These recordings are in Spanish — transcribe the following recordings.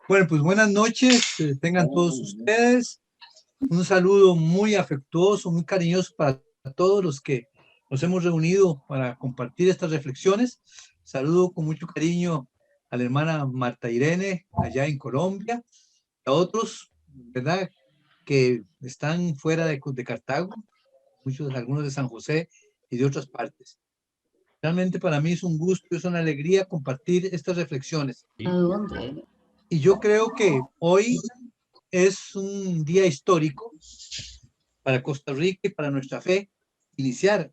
Bueno, pues buenas noches, tengan todos ustedes. Un saludo muy afectuoso, muy cariñoso para todos los que nos hemos reunido para compartir estas reflexiones. Saludo con mucho cariño a la hermana Marta Irene, allá en Colombia, a otros, ¿verdad?, que están fuera de Cartago, algunos de San José y de otras partes. Realmente para mí es un gusto, es una alegría compartir estas reflexiones. ¿A dónde? Y yo creo que hoy es un día histórico para Costa Rica y para nuestra fe, iniciar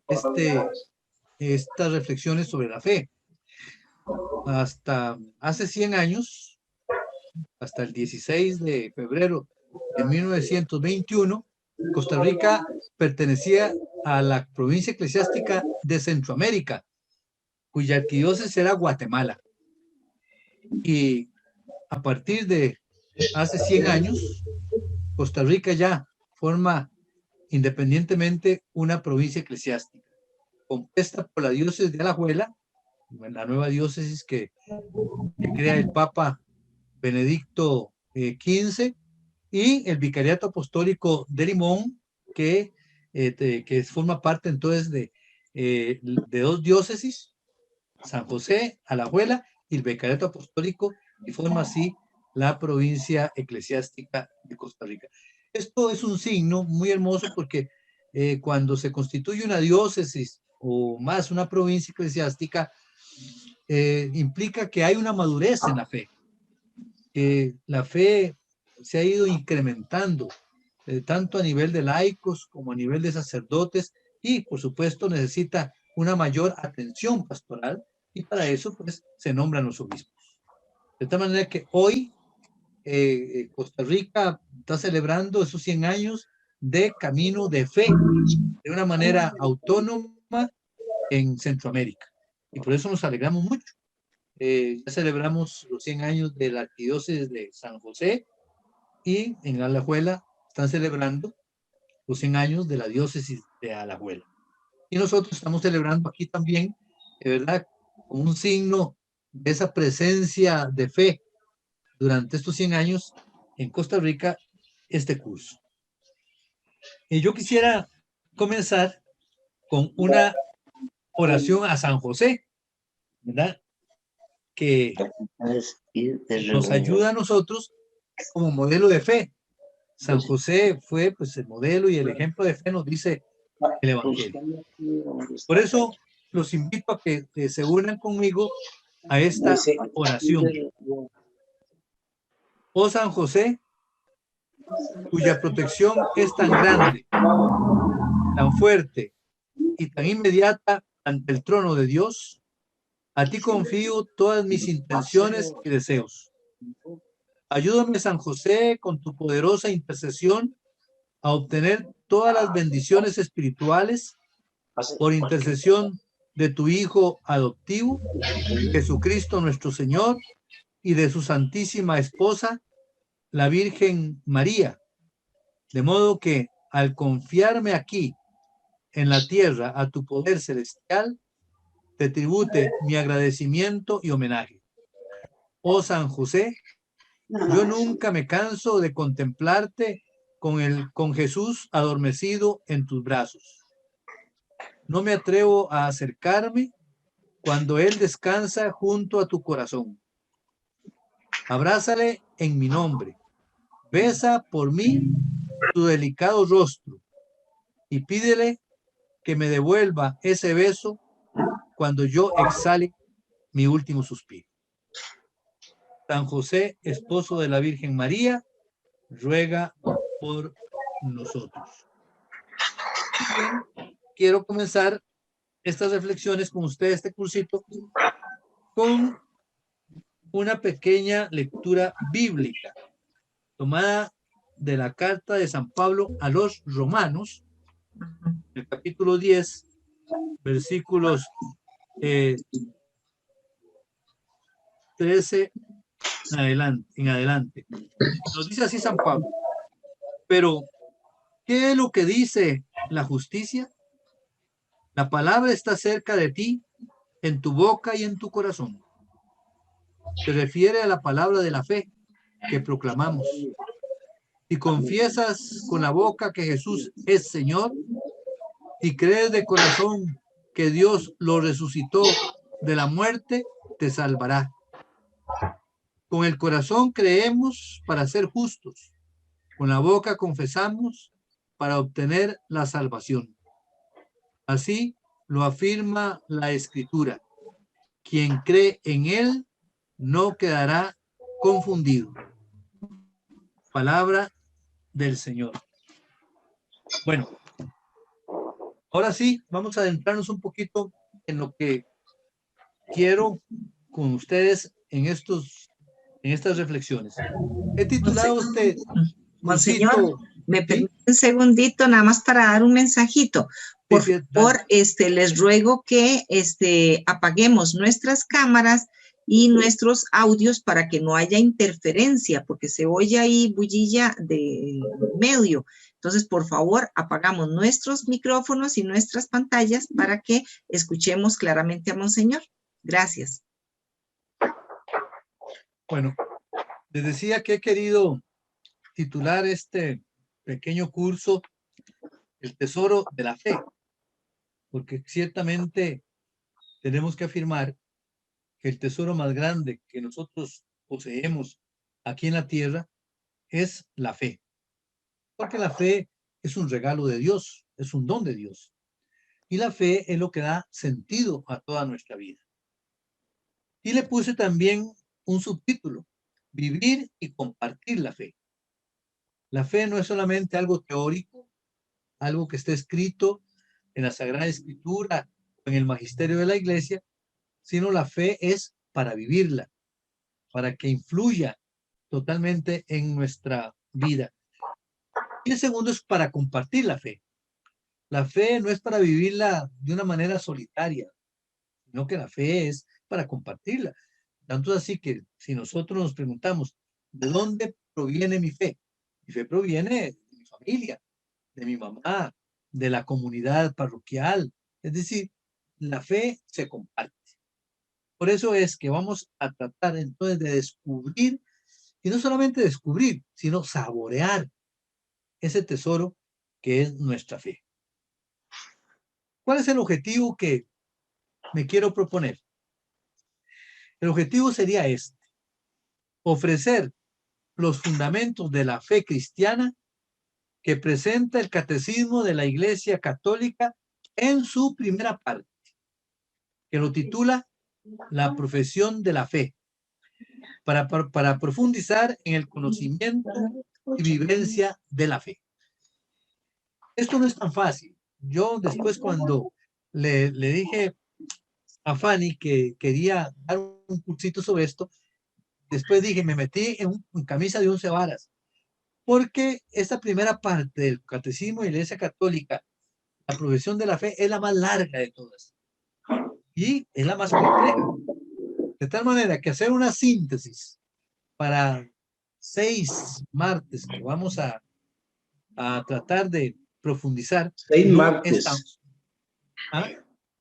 estas reflexiones sobre la fe. Hasta hace 100 años, hasta el 16 de febrero de 1921, Costa Rica pertenecía a la provincia eclesiástica de Centroamérica, cuya arquidiócesis era Guatemala. Y a partir de hace 100 años, Costa Rica ya forma independientemente una provincia eclesiástica, compuesta por la diócesis de Alajuela, la nueva diócesis que crea el Papa Benedicto XV, y el Vicariato Apostólico de Limón, que forma parte entonces de dos diócesis, San José, Alajuela y el Vicariato Apostólico, y forma así la provincia eclesiástica de Costa Rica. Esto es un signo muy hermoso porque cuando se constituye una diócesis o más una provincia eclesiástica, implica que hay una madurez en la fe. La fe se ha ido incrementando, tanto a nivel de laicos como a nivel de sacerdotes, y por supuesto necesita una mayor atención pastoral, y para eso pues se nombran los obispos. De tal manera que hoy Costa Rica está celebrando esos 100 años de camino de fe, de una manera autónoma en Centroamérica. Y por eso nos alegramos mucho. Ya celebramos los 100 años de la arquidiócesis de San José, y en Alajuela están celebrando los 100 años de la diócesis de Alajuela. Y nosotros estamos celebrando aquí también, ¿verdad?, como un signo de esa presencia de fe durante estos 100 años en Costa Rica, este curso. Y yo quisiera comenzar con una oración a San José, ¿verdad?, que nos ayuda a nosotros como modelo de fe. San José fue pues el modelo y el ejemplo de fe, nos dice el Evangelio. Por eso los invito a que se unan conmigo a esta oración. Oh San José, cuya protección es tan grande, tan fuerte y tan inmediata ante el trono de Dios, a ti confío todas mis intenciones y deseos. Ayúdame, San José, con tu poderosa intercesión a obtener todas las bendiciones espirituales por intercesión de tu Hijo adoptivo, Jesucristo nuestro Señor, y de su Santísima Esposa, la Virgen María, de modo que al confiarme aquí en la tierra a tu poder celestial, te tribute mi agradecimiento y homenaje. Oh San José, yo nunca me canso de contemplarte con Jesús adormecido en tus brazos. No me atrevo a acercarme cuando Él descansa junto a tu corazón. Abrázale en mi nombre, besa por mí tu delicado rostro y pídele que me devuelva ese beso cuando yo exhale mi último suspiro. San José, esposo de la Virgen María, ruega por nosotros. Bien, quiero comenzar estas reflexiones con ustedes, este cursito, con una pequeña lectura bíblica tomada de la carta de San Pablo a los Romanos, el capítulo 10, versículos 13 en adelante. Nos dice así San Pablo: pero, ¿qué es lo que dice la justicia? La palabra está cerca de ti, en tu boca y en tu corazón. Se refiere a la palabra de la fe, que proclamamos. Si confiesas con la boca que Jesús es Señor y crees de corazón que Dios lo resucitó de la muerte, te salvará. Con el corazón creemos para ser justos. Con la boca confesamos para obtener la salvación. Así lo afirma la Escritura. Quien cree en Él no quedará confundido. Palabra del Señor. Bueno, ahora sí, vamos a adentrarnos un poquito en lo que quiero con ustedes en estas reflexiones. He titulado este Monseñor, cursito. me ¿Sí? permite un segundito nada más para dar un mensajito. Por Sí, favor, les ruego que apaguemos nuestras cámaras y nuestros audios para que no haya interferencia, porque se oye ahí bullilla de medio. Entonces, por favor, apagamos nuestros micrófonos y nuestras pantallas para que escuchemos claramente a Monseñor. Gracias. Bueno, les decía que he querido titular este pequeño curso El tesoro de la fe, porque ciertamente tenemos que afirmar que el tesoro más grande que nosotros poseemos aquí en la tierra es la fe, porque la fe es un regalo de Dios, es un don de Dios, y la fe es lo que da sentido a toda nuestra vida. Y le puse también un subtítulo: vivir y compartir la fe. La fe no es solamente algo teórico, algo que está escrito en la Sagrada Escritura o en el magisterio de la Iglesia, sino la fe es para vivirla, para que influya totalmente en nuestra vida. Y el segundo es para compartir la fe. La fe no es para vivirla de una manera solitaria, sino que la fe es para compartirla. Tanto es así que si nosotros nos preguntamos, ¿de dónde proviene mi fe? Mi fe proviene de mi familia, de mi mamá, de la comunidad parroquial. Es decir, la fe se comparte. Por eso es que vamos a tratar entonces de descubrir, y no solamente descubrir, sino saborear ese tesoro que es nuestra fe. ¿Cuál es el objetivo que me quiero proponer? El objetivo sería este: ofrecer los fundamentos de la fe cristiana que presenta el Catecismo de la Iglesia Católica en su primera parte, que lo titula La profesión de la fe, para profundizar en el conocimiento y vivencia de la fe. Esto no es tan fácil. Yo después, cuando le dije a Fanny que quería dar un cursito sobre esto, después dije, me metí en camisa de 11 varas, porque esta primera parte del Catecismo de la Iglesia Católica, la profesión de la fe, es la más larga de todas y es la más compleja. De tal manera que hacer una síntesis para 6 martes que vamos a tratar de profundizar, 6 no martes. es tan,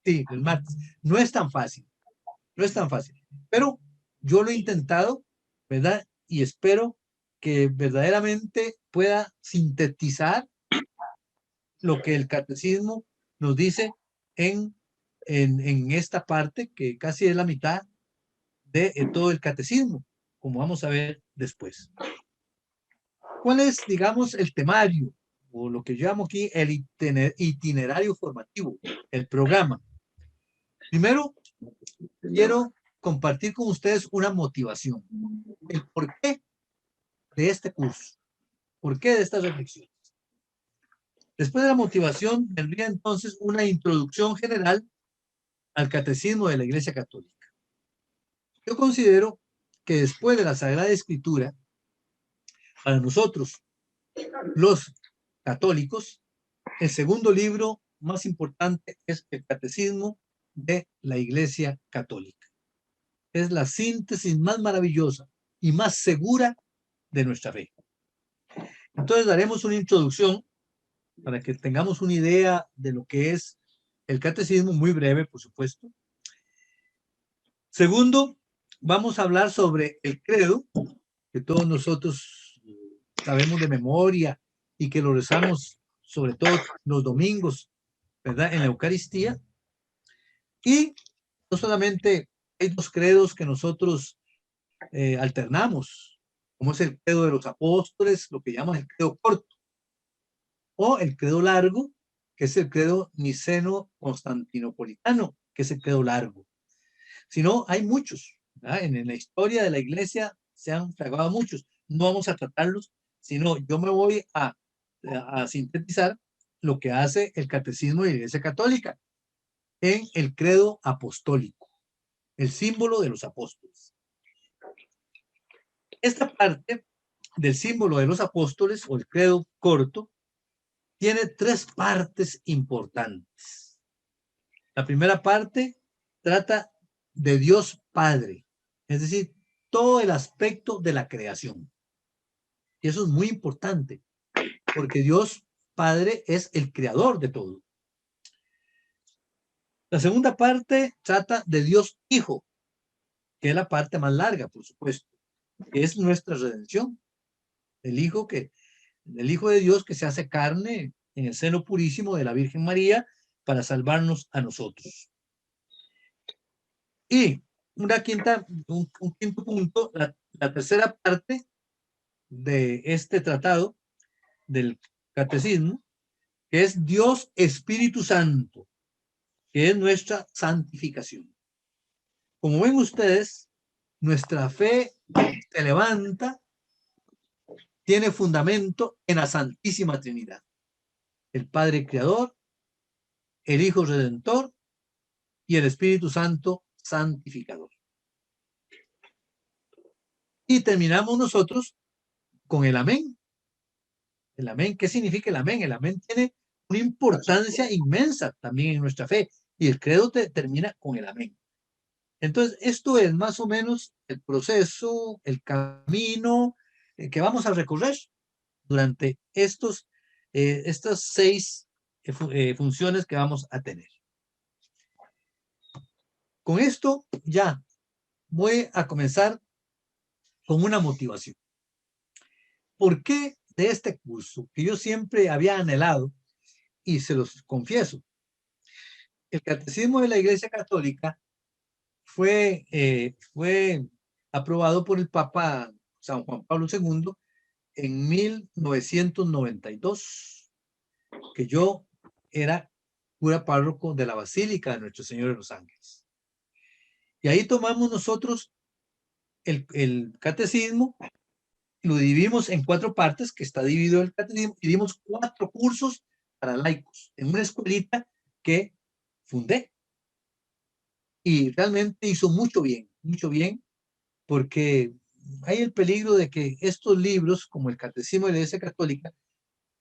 sí, el martes, no es tan fácil, no es tan fácil, pero yo lo he intentado, ¿verdad? Y espero que verdaderamente pueda sintetizar lo que el catecismo nos dice en esta parte, que casi es la mitad de todo el catecismo, como vamos a ver después. ¿Cuál es, digamos, el temario, o lo que yo llamo aquí el itinerario formativo, el programa? Primero, quiero compartir con ustedes una motivación, el porqué de este curso, por qué de estas reflexiones. Después de la motivación, vendría entonces una introducción general al catecismo de la Iglesia Católica. Yo considero que después de la Sagrada Escritura, para nosotros, los católicos, el segundo libro más importante es el Catecismo de la Iglesia Católica. Es la síntesis más maravillosa y más segura de nuestra fe. Entonces daremos una introducción para que tengamos una idea de lo que es el catecismo, muy breve, por supuesto. Segundo, vamos a hablar sobre el credo, que todos nosotros sabemos de memoria y que lo rezamos sobre todo los domingos, ¿verdad? En la Eucaristía. Y no solamente hay dos credos que nosotros alternamos, como es el credo de los apóstoles, lo que llaman el credo corto, o el credo largo, que es el credo niceno-constantinopolitano, que es el credo largo. Sino hay muchos, ¿verdad? En la historia de la iglesia se han fragado muchos. No vamos a tratarlos, sino yo me voy a sintetizar lo que hace el catecismo de la Iglesia Católica en el credo apostólico, el símbolo de los apóstoles. Esta parte del símbolo de los apóstoles o el credo corto tiene tres partes importantes. La primera parte trata de Dios Padre, es decir, todo el aspecto de la creación. Y eso es muy importante, porque Dios Padre es el creador de todo. La segunda parte trata de Dios Hijo, que es la parte más larga, por supuesto, que es nuestra redención. El Hijo de Dios que se hace carne en el seno purísimo de la Virgen María para salvarnos a nosotros. Y un quinto punto, la tercera parte de este tratado del catecismo, que es Dios Espíritu Santo, que es nuestra santificación. Como ven ustedes, nuestra fe se levanta, tiene fundamento en la Santísima Trinidad. El Padre Creador, el Hijo Redentor y el Espíritu Santo Santificador. Y terminamos nosotros con el amén. El amén, ¿qué significa el amén? El amén tiene una importancia inmensa también en nuestra fe. Y el credo termina con el amén. Entonces, esto es más o menos el proceso, el camino que vamos a recorrer durante estas 6 funciones que vamos a tener. Con esto ya voy a comenzar con una motivación. ¿Por qué de este curso que yo siempre había anhelado? Y se los confieso, el Catecismo de la Iglesia Católica fue aprobado por el Papa San Juan Pablo II en 1992, que yo era cura párroco de la Basílica de Nuestro Señor de los Ángeles. Y ahí tomamos nosotros el catecismo, lo dividimos en 4 partes, que está dividido el catecismo, y dimos 4 cursos para laicos en una escuelita que fundé. Y realmente hizo mucho bien, porque hay el peligro de que estos libros, como el Catecismo de la Iglesia Católica,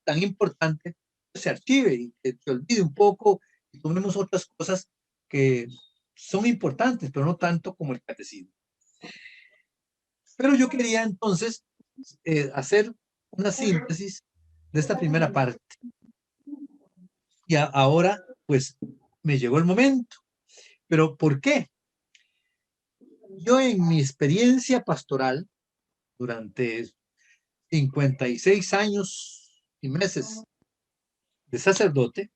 tan importante, se archive y que se olvide un poco y tomemos otras cosas que son importantes, pero no tanto como el Catecismo. Pero yo quería entonces hacer una síntesis de esta primera parte. Y ahora, pues, me llegó el momento. ¿Pero por qué? Yo en mi experiencia pastoral, durante 56 años y meses de sacerdote,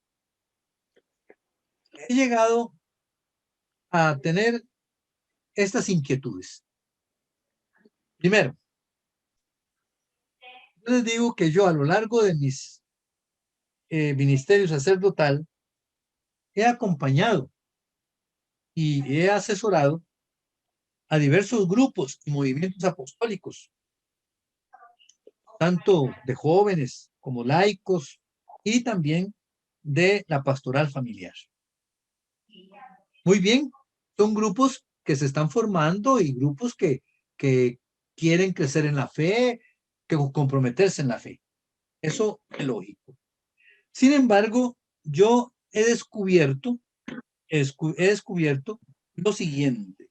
he llegado a tener estas inquietudes. Primero, yo les digo que yo a lo largo de mis ministerio sacerdotal he acompañado y he asesorado a diversos grupos y movimientos apostólicos, tanto de jóvenes como laicos y también de la pastoral familiar. Muy bien, son grupos que se están formando y grupos que quieren crecer en la fe, que comprometerse en la fe. Eso es lógico. Sin embargo, yo he descubierto lo siguiente.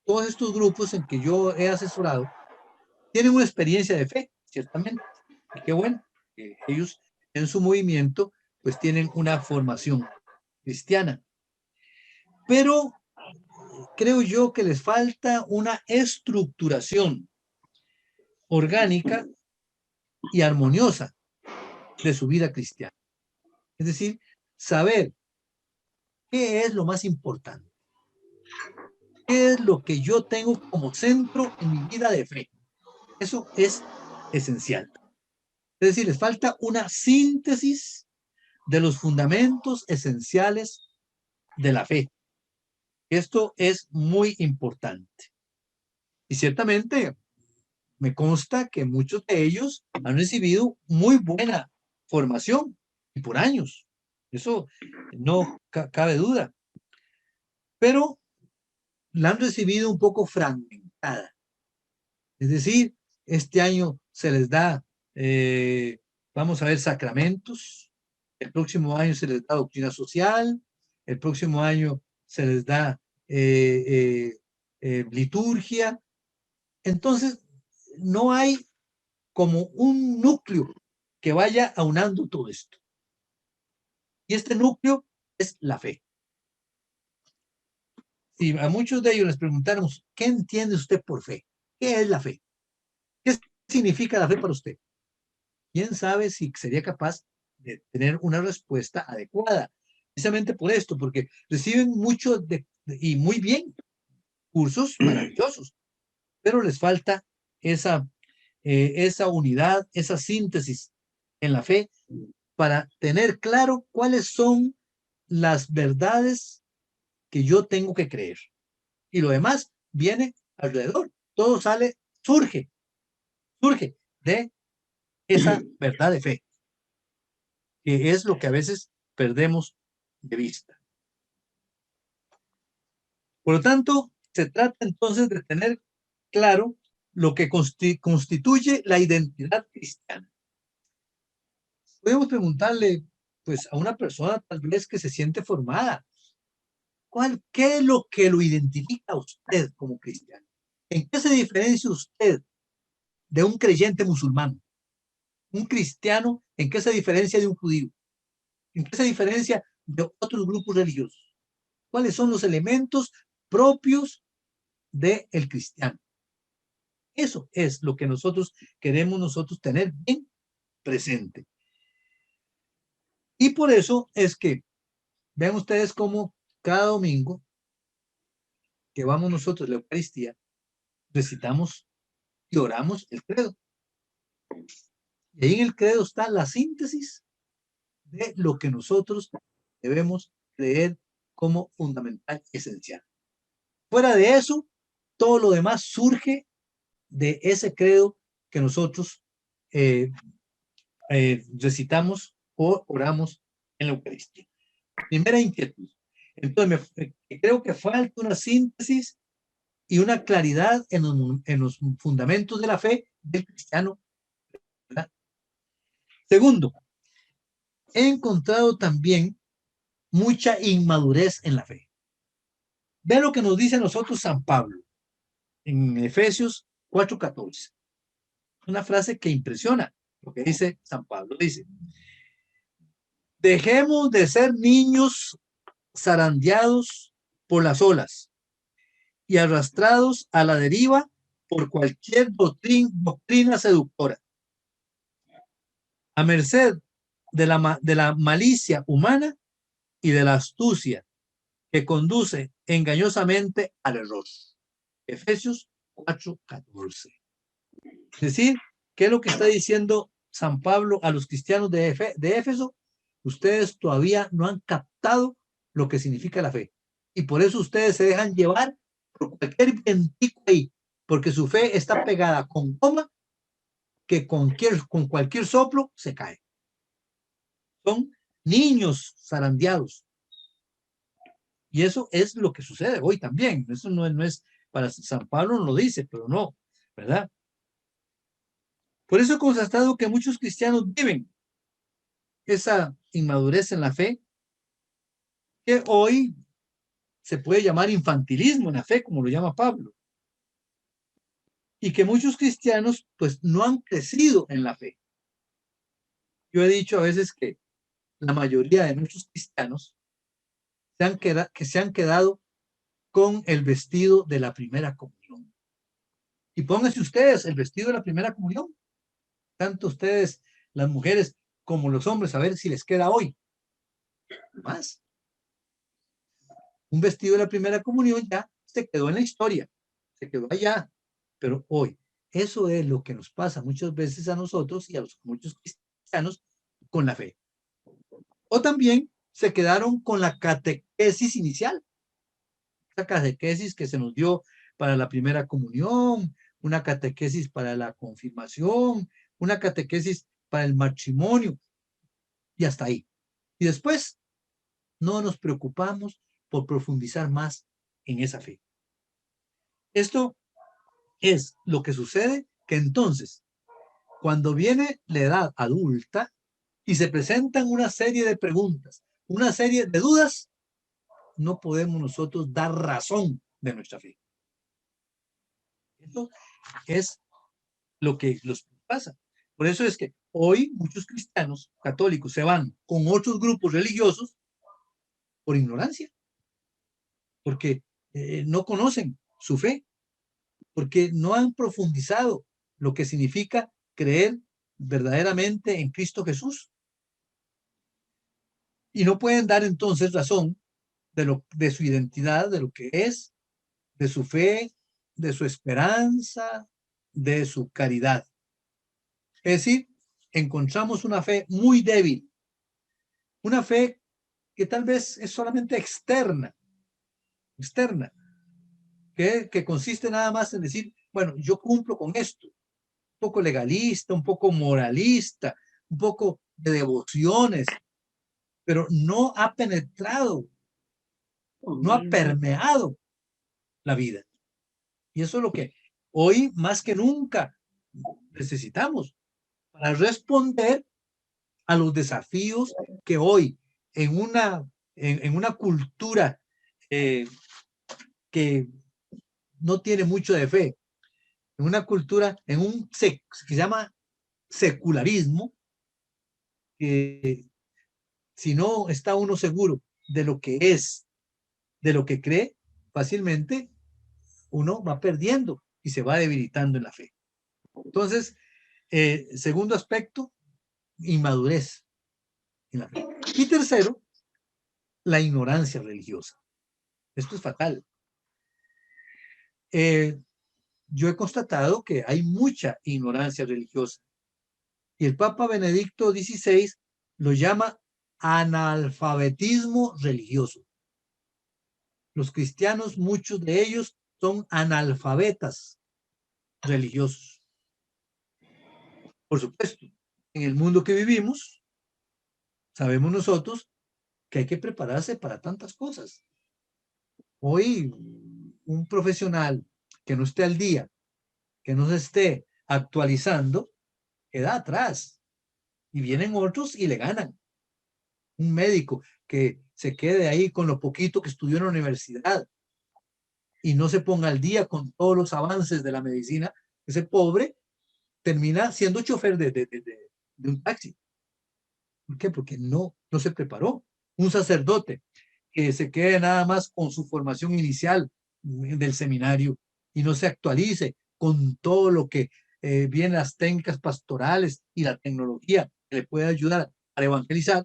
Todos estos grupos en que yo he asesorado, tienen una experiencia de fe, ciertamente. Y qué bueno, que ellos en su movimiento pues tienen una formación cristiana. Pero creo yo que les falta una estructuración orgánica y armoniosa de su vida cristiana. Es decir, saber qué es lo más importante, qué es lo que yo tengo como centro en mi vida de fe. Eso es esencial. Es decir, les falta una síntesis de los fundamentos esenciales de la fe. Esto es muy importante. Y ciertamente me consta que muchos de ellos han recibido muy buena formación y por años. Eso no cabe duda. Pero la han recibido un poco fragmentada. Es decir, este año se les da, vamos a ver, sacramentos. El próximo año se les da doctrina social. El próximo año se les da liturgia. Entonces, no hay como un núcleo que vaya aunando todo esto. Y este núcleo es la fe. Si a muchos de ellos les preguntáramos, ¿qué entiende usted por fe? ¿Qué es la fe? ¿Qué significa la fe para usted? ¿Quién sabe si sería capaz de tener una respuesta adecuada? Precisamente por esto, porque reciben mucho y muy bien cursos maravillosos, pero les falta esa unidad, esa síntesis en la fe para tener claro cuáles son las verdades que yo tengo que creer. Y lo demás viene alrededor. Todo surge de esa verdad de fe, que es lo que a veces perdemos de vista. Por lo tanto, se trata entonces de tener claro lo que constituye la identidad cristiana. Podemos preguntarle, pues, a una persona tal vez que se siente formada, ¿qué es lo que lo identifica a usted como cristiano? ¿En qué se diferencia usted de un creyente musulmán? ¿Un cristiano en qué se diferencia de un judío? ¿En qué se diferencia de otros grupos religiosos? ¿Cuáles son los elementos propios del cristiano? Eso es lo que queremos tener bien presente. Y por eso es que vean ustedes cómo cada domingo que vamos nosotros a la Eucaristía, recitamos y oramos el credo. Y ahí en el credo está la síntesis de lo que nosotros debemos creer como fundamental y esencial. Fuera de eso, todo lo demás surge de ese credo que nosotros recitamos o oramos en la Eucaristía. Primera inquietud. Entonces, creo que falta una síntesis y una claridad en los fundamentos de la fe del cristiano, ¿verdad? Segundo, he encontrado también mucha inmadurez en la fe. Ve lo que nos dice a nosotros San Pablo en Efesios 4:14. Una frase que impresiona lo que dice San Pablo. Dice, dejemos de ser niños zarandeados por las olas y arrastrados a la deriva por cualquier doctrina seductora, a merced de la malicia humana y de la astucia que conduce engañosamente al error. Efesios 4:14. Es decir, ¿qué es lo que está diciendo San Pablo a los cristianos de Éfeso? Ustedes todavía no han captado lo que significa la fe. Y por eso ustedes se dejan llevar por cualquier vientico ahí, porque su fe está pegada con goma que con cualquier soplo se cae. Son niños zarandeados. Y eso es lo que sucede hoy también. Eso no es para San Pablo, no lo dice, pero no, ¿verdad? Por eso he constatado que muchos cristianos viven esa inmadurez en la fe, que hoy se puede llamar infantilismo en la fe, como lo llama Pablo. Y que muchos cristianos pues no han crecido en la fe. Yo he dicho a veces que la mayoría de muchos cristianos se han quedado con el vestido de la primera comunión. Y pónganse ustedes el vestido de la primera comunión, tanto ustedes, las mujeres, como los hombres, a ver si les queda hoy. Más. Un vestido de la primera comunión ya se quedó en la historia, se quedó allá, pero hoy, eso es lo que nos pasa muchas veces a nosotros y a muchos cristianos con la fe. O también se quedaron con la catequesis inicial, esa catequesis que se nos dio para la primera comunión, una catequesis para la confirmación, una catequesis para el matrimonio, y hasta ahí. Y después no nos preocupamos por profundizar más en esa fe. Esto es lo que sucede, que entonces, cuando viene la edad adulta y se presentan una serie de preguntas, una serie de dudas, no podemos nosotros dar razón de nuestra fe. Esto es lo que nos pasa. Por eso es que hoy muchos cristianos católicos se van con otros grupos religiosos por ignorancia, porque no conocen su fe, porque no han profundizado lo que significa creer verdaderamente en Cristo Jesús. Y no pueden dar entonces razón de su identidad, de lo que es, de su fe, de su esperanza, de su caridad. Es decir, encontramos una fe muy débil, una fe que tal vez es solamente externa, que consiste nada más en decir, bueno, yo cumplo con esto, un poco legalista, un poco moralista, un poco de devociones, pero no ha penetrado, no ha permeado la vida. Y eso es lo que hoy más que nunca necesitamos para responder a los desafíos que hoy en una cultura que no tiene mucho de fe, en una cultura, que se llama secularismo, que si no está uno seguro de lo que es, de lo que cree, fácilmente uno va perdiendo y se va debilitando en la fe. Entonces, segundo aspecto, inmadurez en la fe. Y tercero, la ignorancia religiosa. Esto es fatal. Yo he constatado que hay mucha ignorancia religiosa y el Papa Benedicto XVI lo llama analfabetismo religioso. Los cristianos, muchos de ellos, son analfabetas religiosos. Por supuesto, en el mundo que vivimos, sabemos nosotros que hay que prepararse para tantas cosas. Hoy, un profesional que no esté al día, que no se esté actualizando, queda atrás. Y vienen otros y le ganan. Un médico que se quede ahí con lo poquito que estudió en la universidad y no se ponga al día con todos los avances de la medicina, ese pobre termina siendo chofer de un taxi. ¿Por qué? Porque no se preparó. Un sacerdote que se quede nada más con su formación inicial del seminario y no se actualice con todo lo que vienen las técnicas pastorales y la tecnología que le puede ayudar a evangelizar,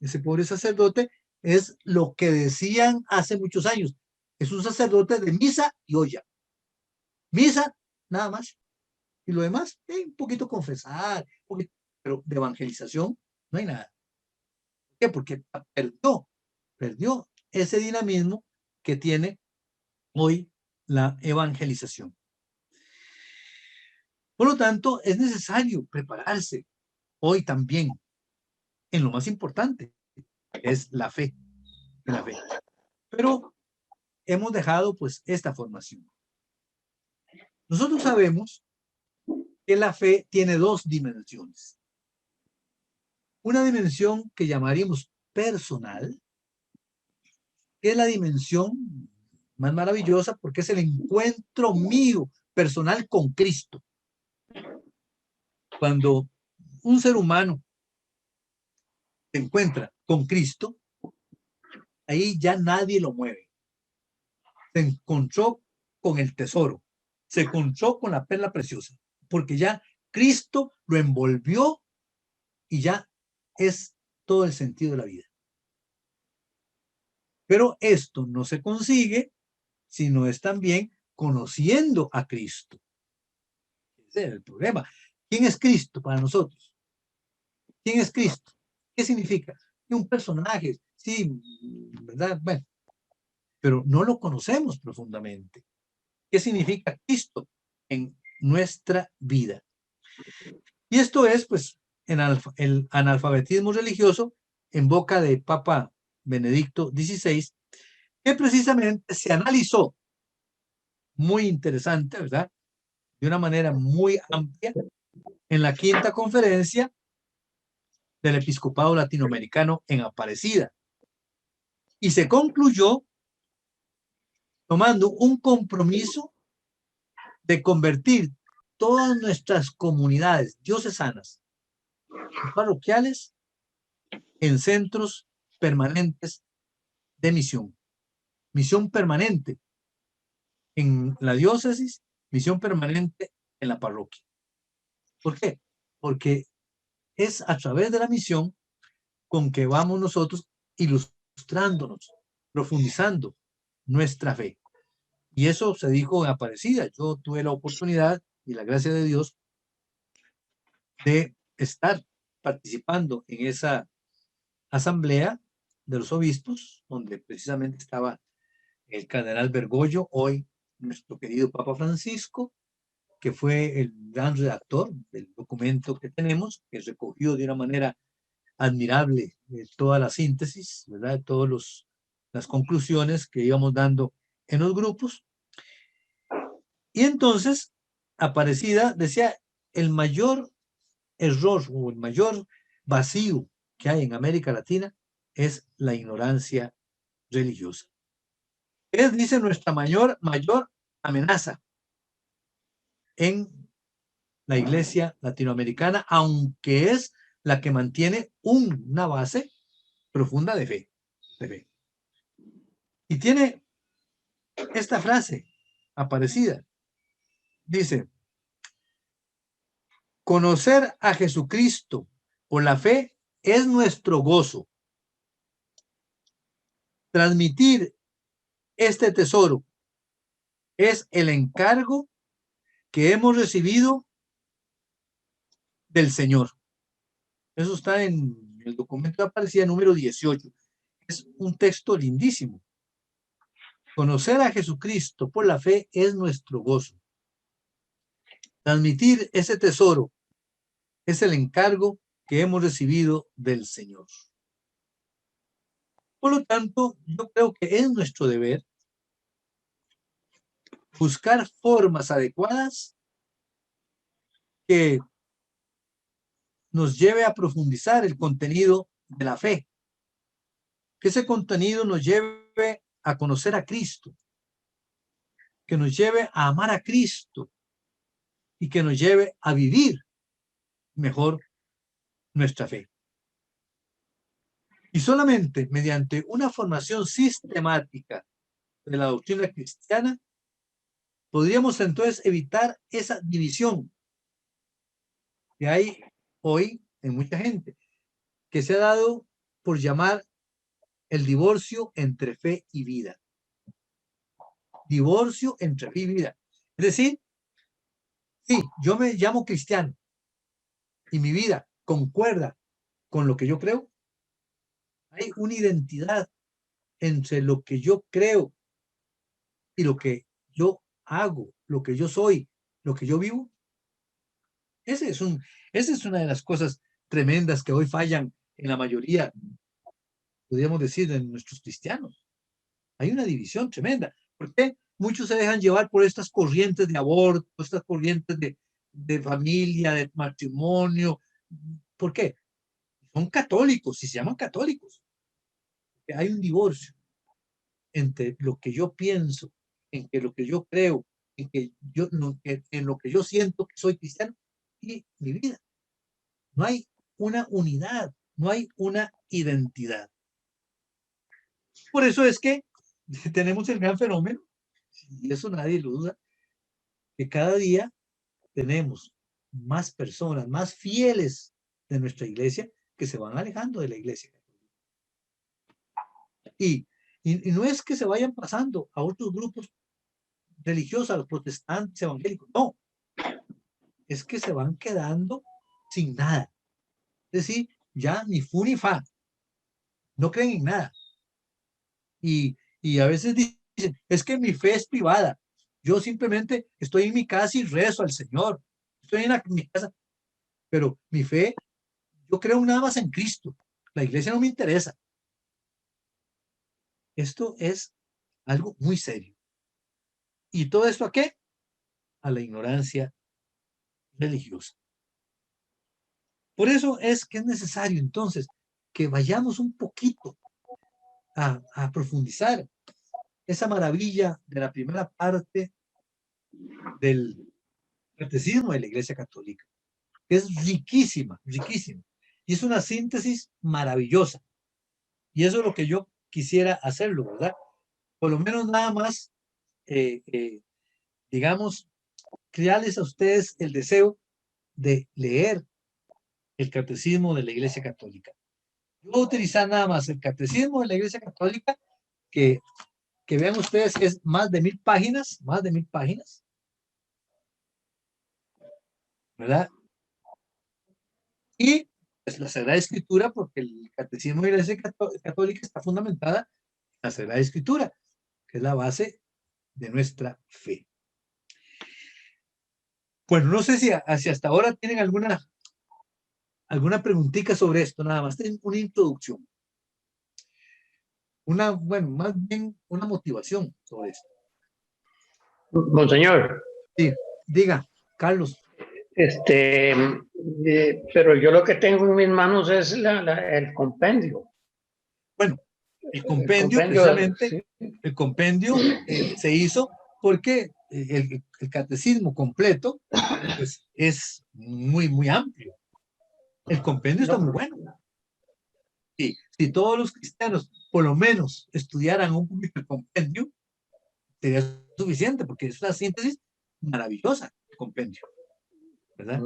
ese pobre sacerdote es lo que decían hace muchos años. Es un sacerdote de misa y olla. Misa, nada más. Y lo demás, un poquito confesar, pero de evangelización no hay nada. ¿Por qué? Porque perdió ese dinamismo que tiene hoy la evangelización. Por lo tanto, es necesario prepararse hoy también en lo más importante, es la fe. La fe. Pero hemos dejado pues esta formación. Nosotros sabemos que la fe tiene dos dimensiones. Una dimensión que llamaríamos personal, que es la dimensión más maravillosa porque es el encuentro mío personal con Cristo. Cuando un ser humano se encuentra con Cristo, ahí ya nadie lo mueve. se encontró con el tesoro, se encontró con la perla preciosa, porque ya Cristo lo envolvió y ya es todo el sentido de la vida. Pero esto no se consigue si no es también conociendo a Cristo. Ese es el problema. ¿Quién es Cristo para nosotros? ¿Quién es Cristo? ¿Qué significa? Un personaje, sí, ¿verdad? Bueno, pero no lo conocemos profundamente. ¿Qué significa Cristo en nuestra vida? Y esto es, pues, el analfabetismo religioso en boca de Papa Benedicto XVI, que precisamente se analizó muy interesante, ¿verdad? De una manera muy amplia en la quinta conferencia del Episcopado Latinoamericano en Aparecida. Y se concluyó tomando un compromiso de convertir todas nuestras comunidades diocesanas y parroquiales en centros permanentes de misión. Misión permanente en la diócesis, misión permanente en la parroquia. ¿Por qué? Porque es a través de la misión con que vamos nosotros ilustrándonos, profundizando nuestra fe. Y eso se dijo en Aparecida. Yo tuve la oportunidad y la gracia de Dios de estar participando en esa asamblea de los obispos, donde precisamente estaba el cardenal Bergoglio, hoy nuestro querido Papa Francisco, que fue el gran redactor del documento que tenemos, que recogió de una manera admirable toda la síntesis, ¿verdad? Todas las conclusiones que íbamos dando en los grupos. Y entonces, Aparecida decía, el mayor error o el mayor vacío que hay en América Latina es la ignorancia religiosa. Es, dice, nuestra mayor amenaza en la iglesia latinoamericana, aunque es la que mantiene una base profunda de fe. Y tiene esta frase Aparecida. Dice, conocer a Jesucristo por la fe es nuestro gozo. Transmitir este tesoro es el encargo que hemos recibido del Señor. Eso está en el documento de Aparecida número 18. Es un texto lindísimo. Conocer a Jesucristo por la fe es nuestro gozo. Transmitir ese tesoro es el encargo que hemos recibido del Señor. Por lo tanto, yo creo que es nuestro deber buscar formas adecuadas que nos lleve a profundizar el contenido de la fe, que ese contenido nos lleve a conocer a Cristo, que nos lleve a amar a Cristo y que nos lleve a vivir mejor nuestra fe. Y solamente mediante una formación sistemática de la doctrina cristiana podríamos entonces evitar esa división que hay hoy en mucha gente, que se ha dado por llamar el divorcio entre fe y vida. Divorcio entre fe y vida. Es decir, sí, yo me llamo cristiano y mi vida concuerda con lo que yo creo. Hay una identidad entre lo que yo creo y lo que yo hago, lo que yo soy, lo que yo vivo. Esa es una de las cosas tremendas que hoy fallan en la mayoría, podríamos decir, de nuestros cristianos. Hay una división tremenda. ¿Por qué? Muchos se dejan llevar por estas corrientes de aborto, estas corrientes de familia, de matrimonio. ¿Por qué? Son católicos y se llaman católicos. Hay un divorcio entre lo que yo pienso, en que lo que yo creo, en lo que yo siento que soy cristiano y mi vida. No hay una unidad, no hay una identidad. Por eso es que tenemos el gran fenómeno y eso nadie lo duda, que cada día tenemos más personas, más fieles de nuestra iglesia que se van alejando de la iglesia. Y no es que se vayan pasando a otros grupos religiosos, a los protestantes, evangélicos, no, es que se van quedando sin nada. Es decir, ya ni fu ni fa, no creen en nada. Y a veces dicen, es que mi fe es privada. Yo simplemente estoy en mi casa y rezo al Señor. Estoy en mi casa, pero mi fe, yo creo nada más en Cristo. La iglesia no me interesa. Esto es algo muy serio. ¿Y todo esto a qué? A la ignorancia religiosa. Por eso es que es necesario entonces que vayamos un poquito a profundizar esa maravilla de la primera parte del catecismo de la Iglesia Católica. Es riquísima, riquísima. Y es una síntesis maravillosa. Y eso es lo que yo quisiera hacerlo, ¿verdad? Por lo menos nada más, digamos, crearles a ustedes el deseo de leer el catecismo de la Iglesia Católica. Yo voy a utilizar nada más el catecismo de la Iglesia Católica, que vean ustedes que es más de 1000 páginas, ¿verdad? Y pues, la Sagrada Escritura, porque el catecismo de la Iglesia Católica está fundamentada en la Sagrada Escritura, que es la base de nuestra fe. Bueno, no sé si hasta ahora tienen alguna preguntita sobre esto, nada más, es una introducción. Bueno, más bien una motivación sobre esto. Monseñor. Sí, diga, Carlos. Pero yo lo que tengo en mis manos es el compendio. Bueno, el compendio precisamente, sí. el compendio se hizo porque el catecismo completo pues, es muy, muy amplio. El compendio está muy bueno. Y si todos los cristianos por lo menos estudiaran un poquito el compendio, sería suficiente, porque es una síntesis maravillosa, el compendio, ¿verdad?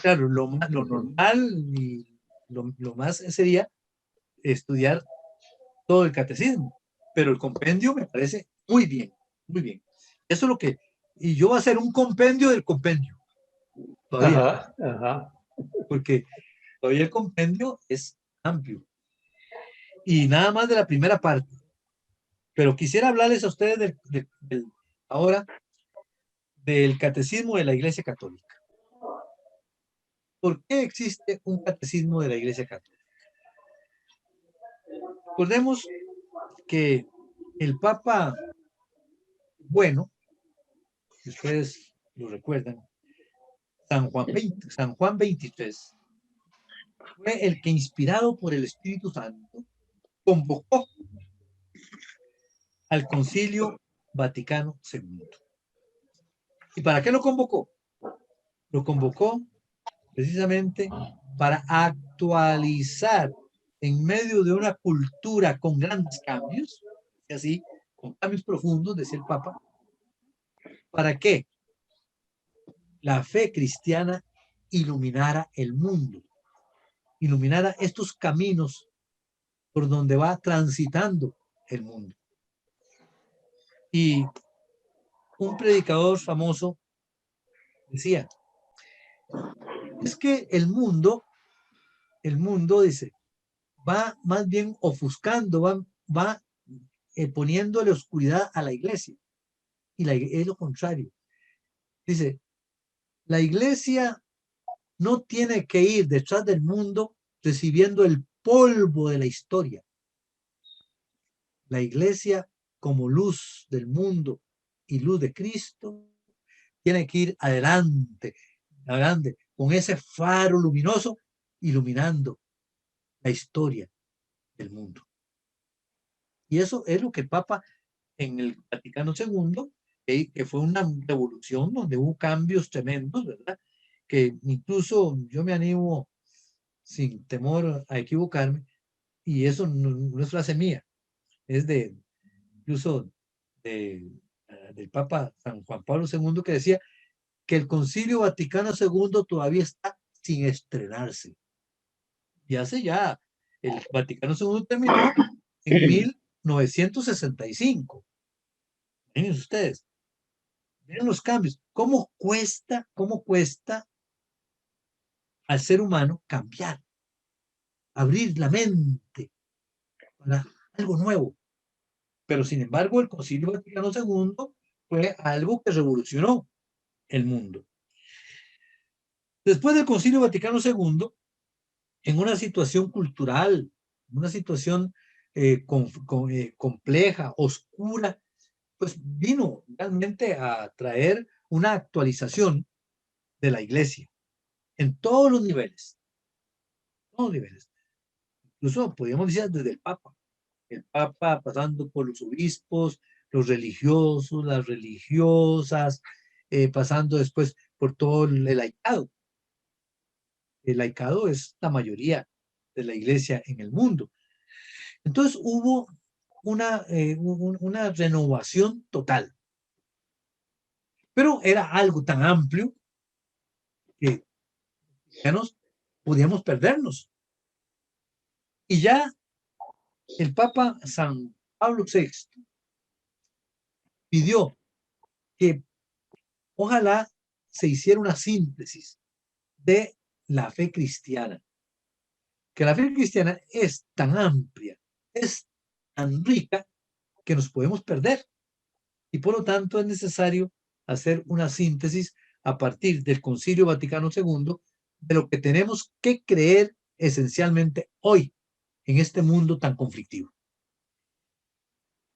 Claro, lo normal y lo más sería estudiar todo el catecismo, pero el compendio me parece muy bien, muy bien. Eso es lo que, y yo voy a hacer un compendio del compendio, todavía, porque todavía el compendio es amplio. Y nada más de la primera parte. Pero quisiera hablarles a ustedes ahora del catecismo de la Iglesia Católica. ¿Por qué existe un catecismo de la Iglesia Católica? Recordemos que el Papa Bueno, si ustedes lo recuerdan, San Juan 23, fue el que, inspirado por el Espíritu Santo, convocó al Concilio Vaticano II. ¿Y para qué lo convocó? Lo convocó precisamente para actualizar en medio de una cultura con grandes cambios, y así, con cambios profundos, decía el Papa, ¿para qué? La fe cristiana iluminara el mundo, iluminara estos caminos por donde va transitando el mundo. Y un predicador famoso decía, es que el mundo dice, va más bien ofuscando, va poniéndole oscuridad a la iglesia. Y es lo contrario. Dice, la iglesia no tiene que ir detrás del mundo recibiendo el polvo de la historia. La iglesia, como luz del mundo y luz de Cristo, tiene que ir adelante, adelante, con ese faro luminoso, iluminando la historia del mundo. Y eso es lo que el Papa en el Vaticano II, que fue una revolución donde hubo cambios tremendos, ¿verdad? Que incluso yo me animo, sin temor a equivocarme, y eso no es frase mía, es incluso de del Papa San Juan Pablo II, que decía que el Concilio Vaticano II todavía está sin estrenarse. Y hace ya, el Vaticano II terminó en 1965. Miren ustedes, miren los cambios. Cómo cuesta al ser humano cambiar, abrir la mente para algo nuevo? Pero sin embargo, el Concilio Vaticano II fue algo que revolucionó el mundo. Después del Concilio Vaticano II, en una situación cultural, una situación compleja, oscura, pues vino realmente a traer una actualización de la iglesia en todos los niveles, todos los niveles. Incluso podríamos decir desde el Papa pasando por los obispos, los religiosos, las religiosas, pasando después por todo el laicado. El laicado es la mayoría de la iglesia en el mundo. Entonces hubo una renovación total. Pero era algo tan amplio que ya podíamos perdernos. Y ya el Papa San Pablo VI pidió que ojalá se hiciera una síntesis de la fe cristiana. Que la fe cristiana es tan amplia, es tan rica, que nos podemos perder. Y por lo tanto es necesario hacer una síntesis a partir del Concilio Vaticano II de lo que tenemos que creer esencialmente hoy en este mundo tan conflictivo.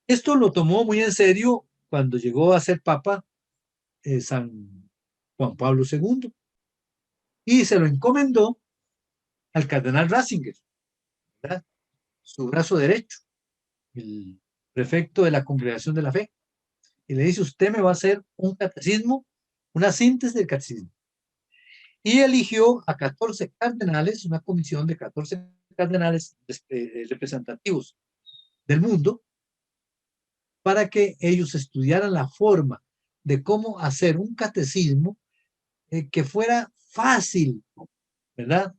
Esto lo tomó muy en serio cuando llegó a ser Papa San Juan Pablo II y se lo encomendó al cardenal Ratzinger, ¿verdad? Su brazo derecho, el prefecto de la Congregación de la Fe, y le dice: usted me va a hacer un catecismo, una síntesis del catecismo. Y eligió a 14 cardenales, una comisión de 14 cardenales representativos del mundo, para que ellos estudiaran la forma de cómo hacer un catecismo que fuera fácil, ¿verdad?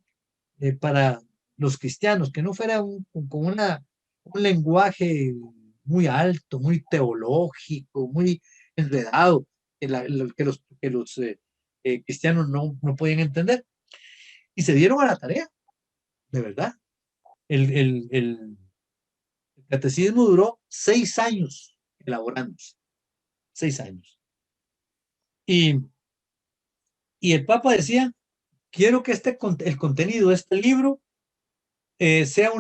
Para los cristianos, que no fuera con un lenguaje muy alto, muy teológico, muy enredado, que los cristianos no podían entender. Y se dieron a la tarea, de verdad. El catecismo duró 6 años elaborándose, 6 años. Y el Papa decía: quiero que el contenido de este libro sea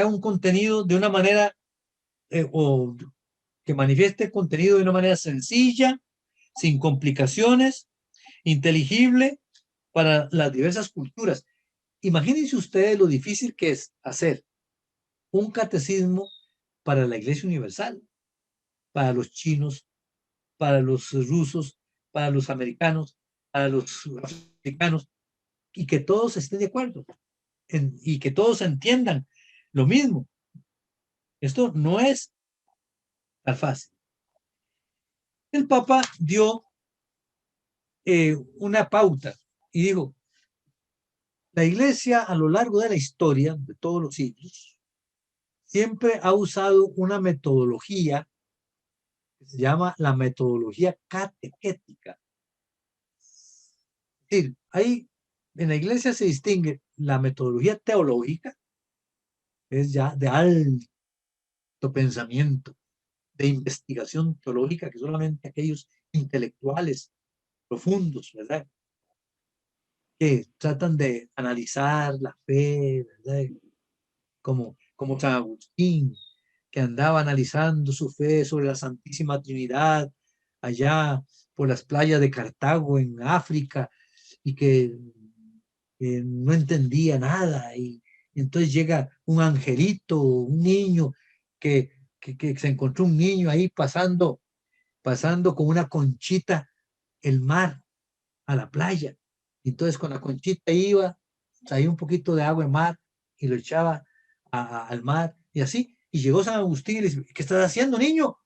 un contenido de una manera, o que manifieste contenido de una manera sencilla, sin complicaciones, inteligible para las diversas culturas. Imagínense ustedes lo difícil que es hacer un catecismo para la Iglesia Universal, para los chinos, para los rusos, para los americanos, para los africanos, y que todos estén de acuerdo y que todos entiendan lo mismo. Esto no es tan fácil. El Papa dio una pauta y dijo: la Iglesia a lo largo de la historia, de todos los siglos, siempre ha usado una metodología que se llama la metodología catequética. Es decir, ahí en la Iglesia se distingue la metodología teológica, que es ya de alto pensamiento, de investigación teológica, que solamente aquellos intelectuales profundos, ¿verdad?, que tratan de analizar la fe, ¿verdad?, como San Agustín, que andaba analizando su fe sobre la Santísima Trinidad allá por las playas de Cartago en África, y que no entendía nada, y entonces llega un angelito, un niño, que se encontró un niño ahí pasando con una conchita el mar a la playa. Entonces con la conchita iba, traía un poquito de agua en mar y lo echaba al mar, y así. Y llegó San Agustín y le dice: ¿qué estás haciendo, niño?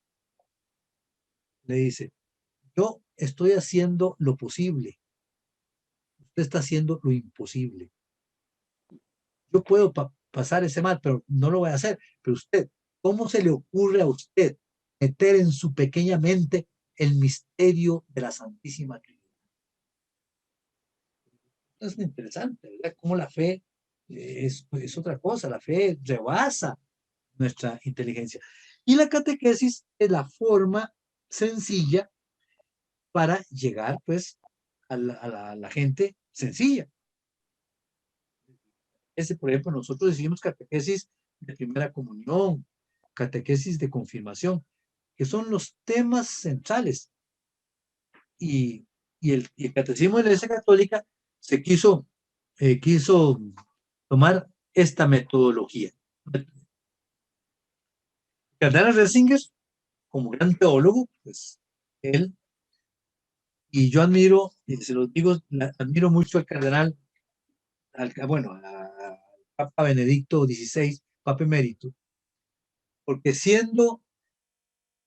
le dice, yo estoy haciendo lo posible, usted está haciendo lo imposible. Yo puedo pasar ese mal, pero no lo voy a hacer. Pero usted, ¿cómo se le ocurre a usted meter en su pequeña mente el misterio de la Santísima Trinidad? Es interesante, ¿verdad? Cómo la fe es otra cosa, la fe rebasa nuestra inteligencia. Y la catequesis es la forma sencilla para llegar, pues, a la gente sencilla. Por ejemplo, nosotros decimos catequesis de primera comunión, catequesis de confirmación, que son los temas centrales. Y el catecismo de la Iglesia Católica se quiso tomar esta metodología. Cardenal Ratzinger, como gran teólogo, pues él, y yo admiro, y se lo digo, admiro mucho al cardenal, al Papa Benedicto XVI, Papa Emérito, porque siendo,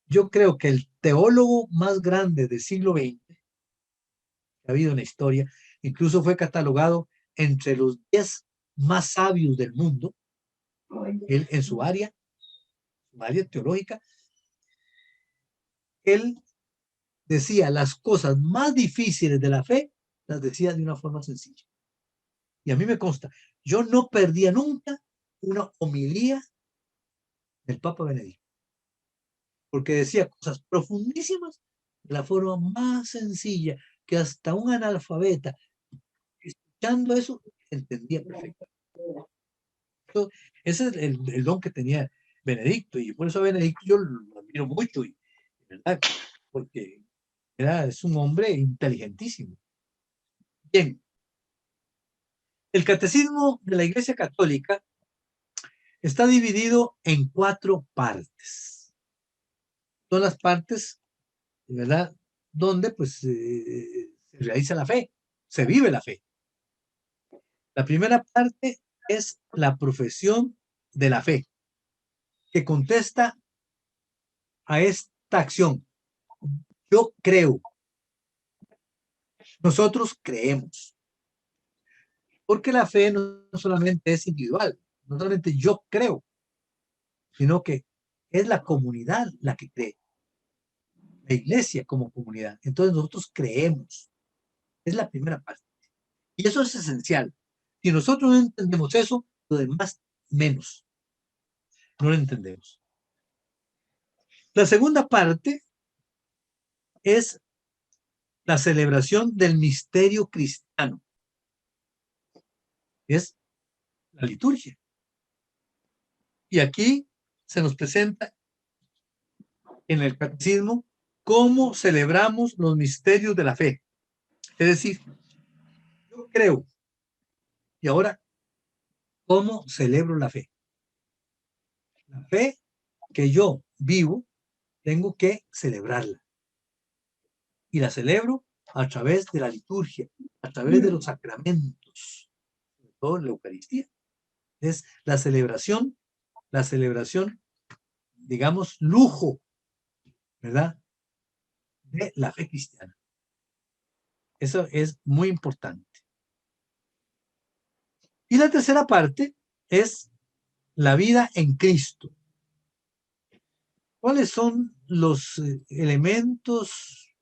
yo creo que el teólogo más grande del siglo XX que ha habido en la historia, incluso fue catalogado entre los 10 más sabios del mundo, él en su área teológica, él decía las cosas más difíciles de la fe, las decía de una forma sencilla. Y a mí me consta, yo no perdía nunca una homilía del Papa Benedicto, porque decía cosas profundísimas de la forma más sencilla, que hasta un analfabeta, escuchando eso, entendía perfectamente. Ese es el don que tenía Benedicto, y por eso a Benedicto yo lo admiro mucho, ¿verdad? Porque es un hombre inteligentísimo. Bien, el catecismo de la Iglesia Católica está dividido en 4 partes. Son las partes, ¿verdad?, donde pues se realiza la fe, se vive la fe. La primera parte es la profesión de la fe, que contesta a esta acción. Yo creo. Nosotros creemos. Porque la fe no solamente es individual, no solamente yo creo, sino que es la comunidad la que cree. La iglesia como comunidad. Entonces nosotros creemos. Es la primera parte. Y eso es esencial. Si nosotros no entendemos eso, lo demás menos. No lo entendemos. La segunda parte es la celebración del misterio cristiano. Es la liturgia. Y aquí se nos presenta en el catecismo cómo celebramos los misterios de la fe. Es decir, yo creo. Y ahora, ¿cómo celebro la fe? La fe que yo vivo, tengo que celebrarla. Y la celebro a través de la liturgia, a través de los sacramentos, sobre todo la Eucaristía. Es la celebración, digamos, lujo, ¿verdad?, de la fe cristiana. Eso es muy importante. Y la tercera parte es la vida en Cristo. ¿Cuáles son los elementos,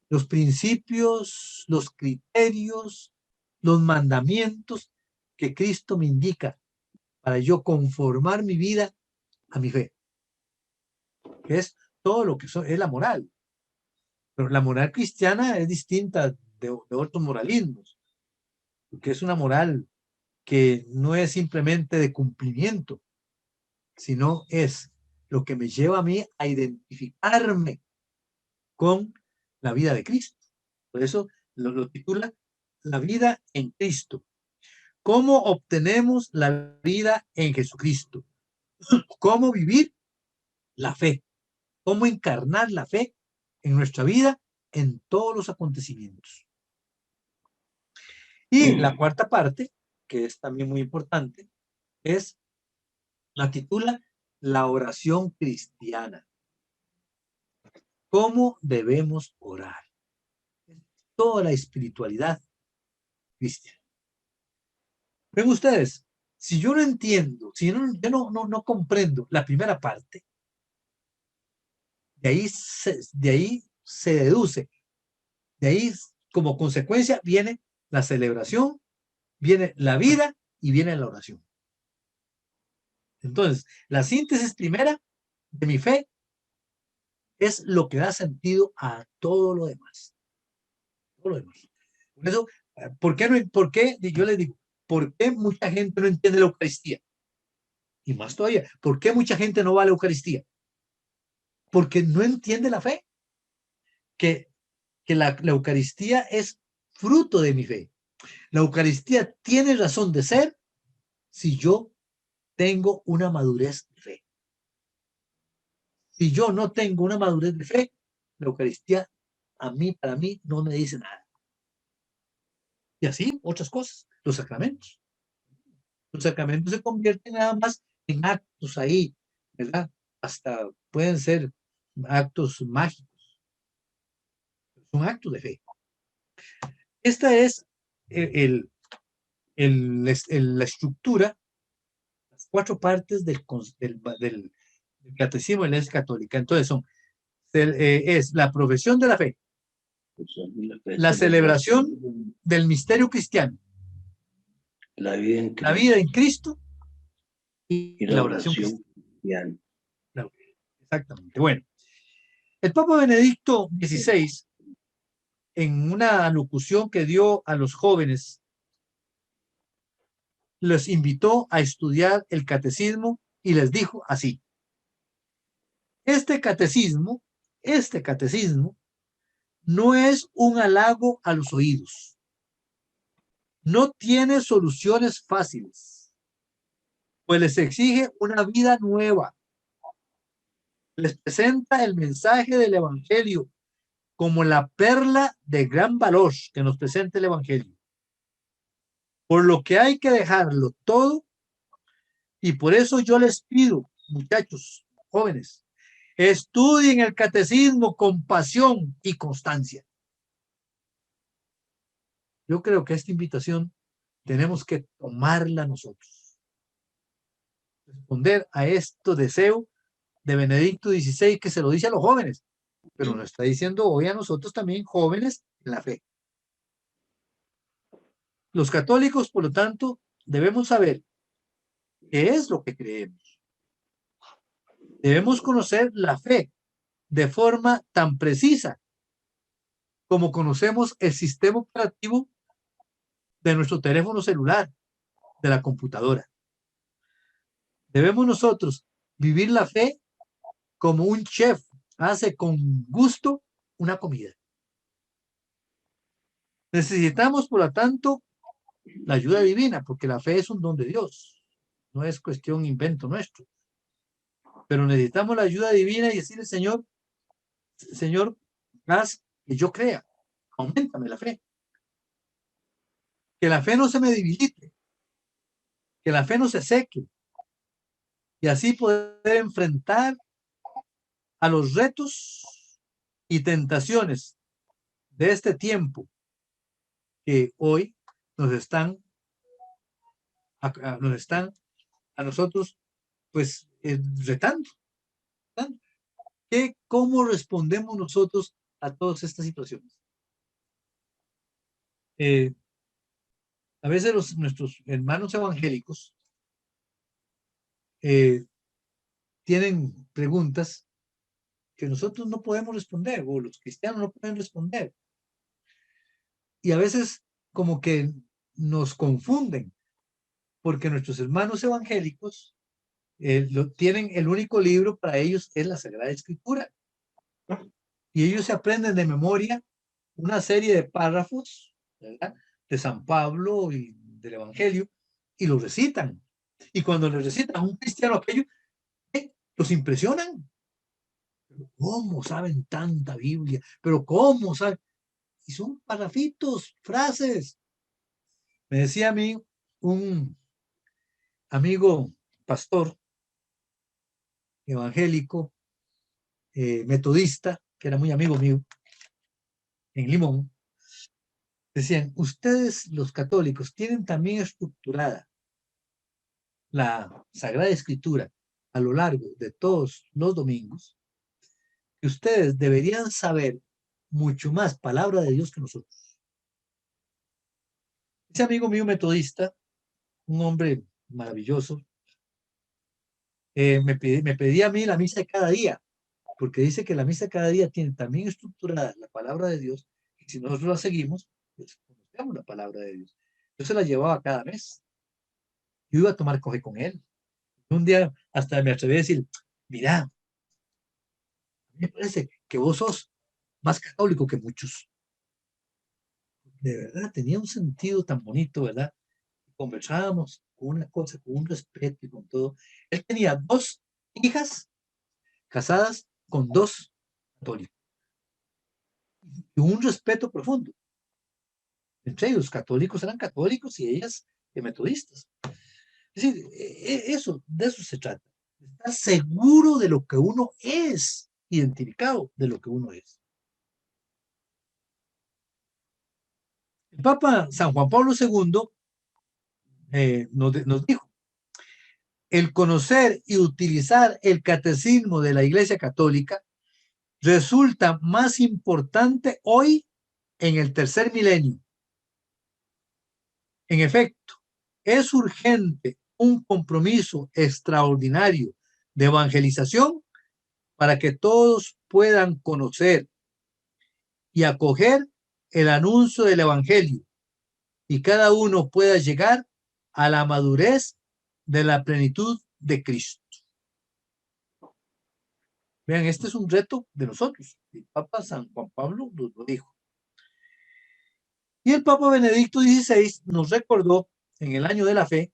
los principios, los criterios, los mandamientos que Cristo me indica para yo conformar mi vida a mi fe? Que es todo lo que es la moral. Pero la moral cristiana es distinta de otros moralismos, porque es una moral que no es simplemente de cumplimiento, sino es lo que me lleva a mí a identificarme con la vida de Cristo. Por eso lo titula La vida en Cristo. ¿Cómo obtenemos la vida en Jesucristo? ¿Cómo vivir la fe? ¿Cómo encarnar la fe en nuestra vida en todos los acontecimientos? Y la cuarta parte, que es también muy importante, la titula La oración cristiana. cómo debemos orar. Toda la espiritualidad cristiana. Ven ustedes, si yo no entiendo, si yo no comprendo la primera parte, de ahí se deduce, de ahí como consecuencia viene la celebración, viene la vida y viene la oración. Entonces, la síntesis primera de mi fe es lo que da sentido a todo lo demás. Todo lo demás. Por eso, ¿por qué? Yo les digo, ¿por qué mucha gente no entiende la Eucaristía? Y más todavía, ¿por qué mucha gente no va a la Eucaristía? Porque no entiende la fe. Que la Eucaristía es fruto de mi fe. La Eucaristía tiene razón de ser si yo tengo una madurez de fe. Si yo no tengo una madurez de fe, la Eucaristía para mí, no me dice nada. Y así otras cosas, los sacramentos. Los sacramentos se convierten nada más en actos ahí, ¿verdad? Hasta pueden ser actos mágicos. Son actos de fe. Esta es la estructura, las 4 partes del catecismo de la Iglesia Católica. Entonces es la profesión de la fe, la celebración del misterio cristiano, la vida en Cristo y la oración cristiana. Exactamente. Bueno, el Papa Benedicto XVI, en una alocución que dio a los jóvenes, les invitó a estudiar el catecismo y les dijo así: este catecismo no es un halago a los oídos, no tiene soluciones fáciles, pues les exige una vida nueva, les presenta el mensaje del Evangelio como la perla de gran valor que nos presenta el Evangelio, por lo que hay que dejarlo todo. Y por eso yo les pido, muchachos, jóvenes, estudien el catecismo con pasión y constancia. Yo creo que esta invitación tenemos que tomarla nosotros. Responder a este deseo de Benedicto XVI, que se lo dice a los jóvenes, pero nos está diciendo hoy a nosotros también, jóvenes, en la fe. Los católicos, por lo tanto, debemos saber qué es lo que creemos. Debemos conocer la fe de forma tan precisa como conocemos el sistema operativo de nuestro teléfono celular, de la computadora. Debemos nosotros vivir la fe como un chef hace con gusto una comida. Necesitamos, por lo tanto, la ayuda divina, porque la fe es un don de Dios, no es cuestión invento nuestro. Pero necesitamos la ayuda divina y decirle: Señor, haz que yo crea, auméntame la fe. Que la fe no se me debilite, que la fe no se seque, y así poder enfrentar a los retos y tentaciones de este tiempo que hoy nos están a nosotros pues retando. ¿Cómo respondemos nosotros a todas estas situaciones? A veces nuestros hermanos evangélicos tienen preguntas que nosotros no podemos responder, o los cristianos no pueden responder. Y a veces como que nos confunden, porque nuestros hermanos evangélicos tienen el único libro para ellos es la Sagrada Escritura. Y ellos se aprenden de memoria una serie de párrafos, ¿verdad?, de San Pablo y del Evangelio, y lo recitan. Y cuando le recitan a un cristiano aquello, los impresionan. ¿Cómo saben tanta Biblia? ¿Pero cómo saben? Y son párrafitos, frases. Me decía a mí un amigo pastor evangélico, metodista, que era muy amigo mío, en Limón, decían, ustedes los católicos tienen también estructurada la Sagrada Escritura a lo largo de todos los domingos, que ustedes deberían saber mucho más palabra de Dios que nosotros. Ese amigo mío metodista, un hombre maravilloso, me pedía a mí la misa de cada día, porque dice que la misa de cada día tiene también estructurada la palabra de Dios, y si nosotros la seguimos, pues conocemos la palabra de Dios. Yo se la llevaba cada mes. Yo iba a tomar café con él. Un día hasta me atreví a decir, mira, a mí me parece que vos sos más católico que muchos. De verdad, tenía un sentido tan bonito, ¿verdad? Conversábamos con una cosa, con un respeto y con todo. Él tenía 2 hijas casadas con 2 católicos. Y un respeto profundo. Entre ellos, católicos eran católicos y ellas metodistas. Es decir, eso, de eso se trata. Estar seguro de lo que uno es, identificado de lo que uno es. El Papa San Juan Pablo II nos dijo, el conocer y utilizar el catecismo de la Iglesia Católica resulta más importante hoy en el tercer milenio. En efecto, es urgente un compromiso extraordinario de evangelización para que todos puedan conocer y acoger el anuncio del Evangelio y cada uno pueda llegar a la madurez de la plenitud de Cristo. Vean, este es un reto de nosotros. El Papa San Juan Pablo nos lo dijo. Y el Papa Benedicto XVI nos recordó en el año de la fe,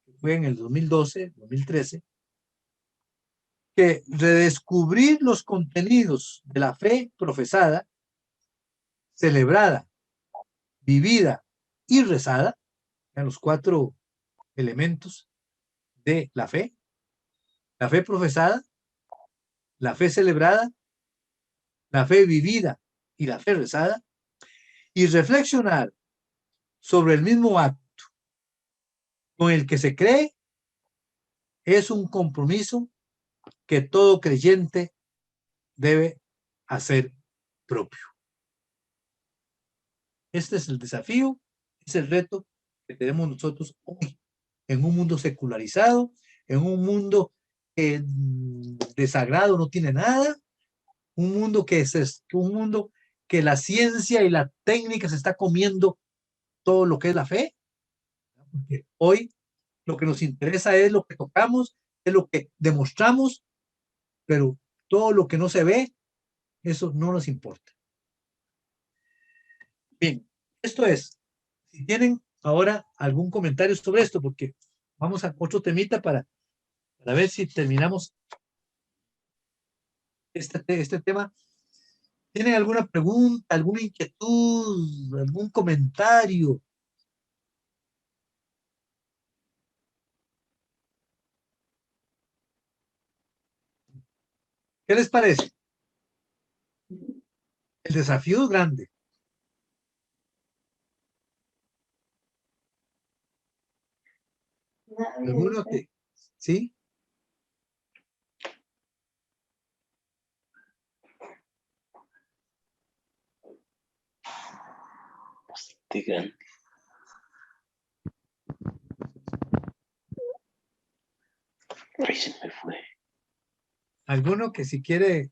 que fue en el 2012, 2013, que redescubrir los contenidos de la fe profesada, celebrada, vivida y rezada, en los 4 elementos de la fe profesada, la fe celebrada, la fe vivida y la fe rezada, y reflexionar sobre el mismo acto con el que se cree, es un compromiso que todo creyente debe hacer propio. Este es el desafío, es el reto que tenemos nosotros hoy, en un mundo secularizado, en un mundo que de sagrado no tiene nada, un mundo que la ciencia y la técnica se está comiendo todo lo que es la fe. Porque hoy lo que nos interesa es lo que tocamos, es lo que demostramos, pero todo lo que no se ve, eso no nos importa. Bien, esto es, si tienen ahora algún comentario sobre esto, porque vamos a otro temita para ver si terminamos este tema. ¿Tienen alguna pregunta, alguna inquietud, algún comentario? ¿Qué les parece? El desafío es grande. ¿Alguno que sí? Digan. Ahí se me fue. ¿Alguno que si quiere?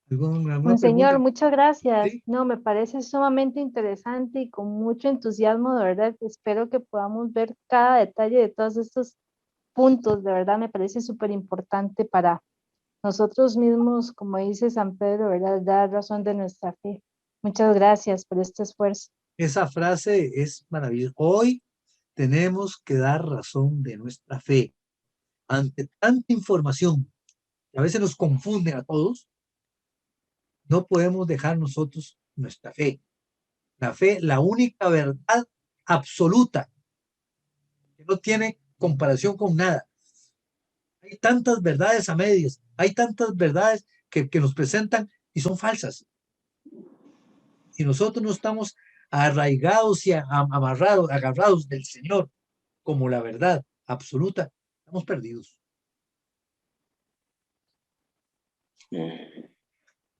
¿Alguna Monseñor, pregunta? muchas gracias. ¿Sí? No, me parece sumamente interesante y con mucho entusiasmo, de verdad. Espero que podamos ver cada detalle de todos estos puntos, de verdad, me parece súper importante para nosotros mismos, como dice San Pedro, ¿verdad? Dar razón de nuestra fe. Muchas gracias por este esfuerzo. Esa frase es maravillosa. Hoy tenemos que dar razón de nuestra fe. Ante tanta información que a veces nos confunde a todos, no podemos dejar nosotros nuestra fe. La fe, la única verdad absoluta, que no tiene comparación con nada. Hay tantas verdades a medias, hay tantas verdades que nos presentan y son falsas. Si nosotros no estamos arraigados y amarrados, agarrados del Señor como la verdad absoluta, estamos perdidos.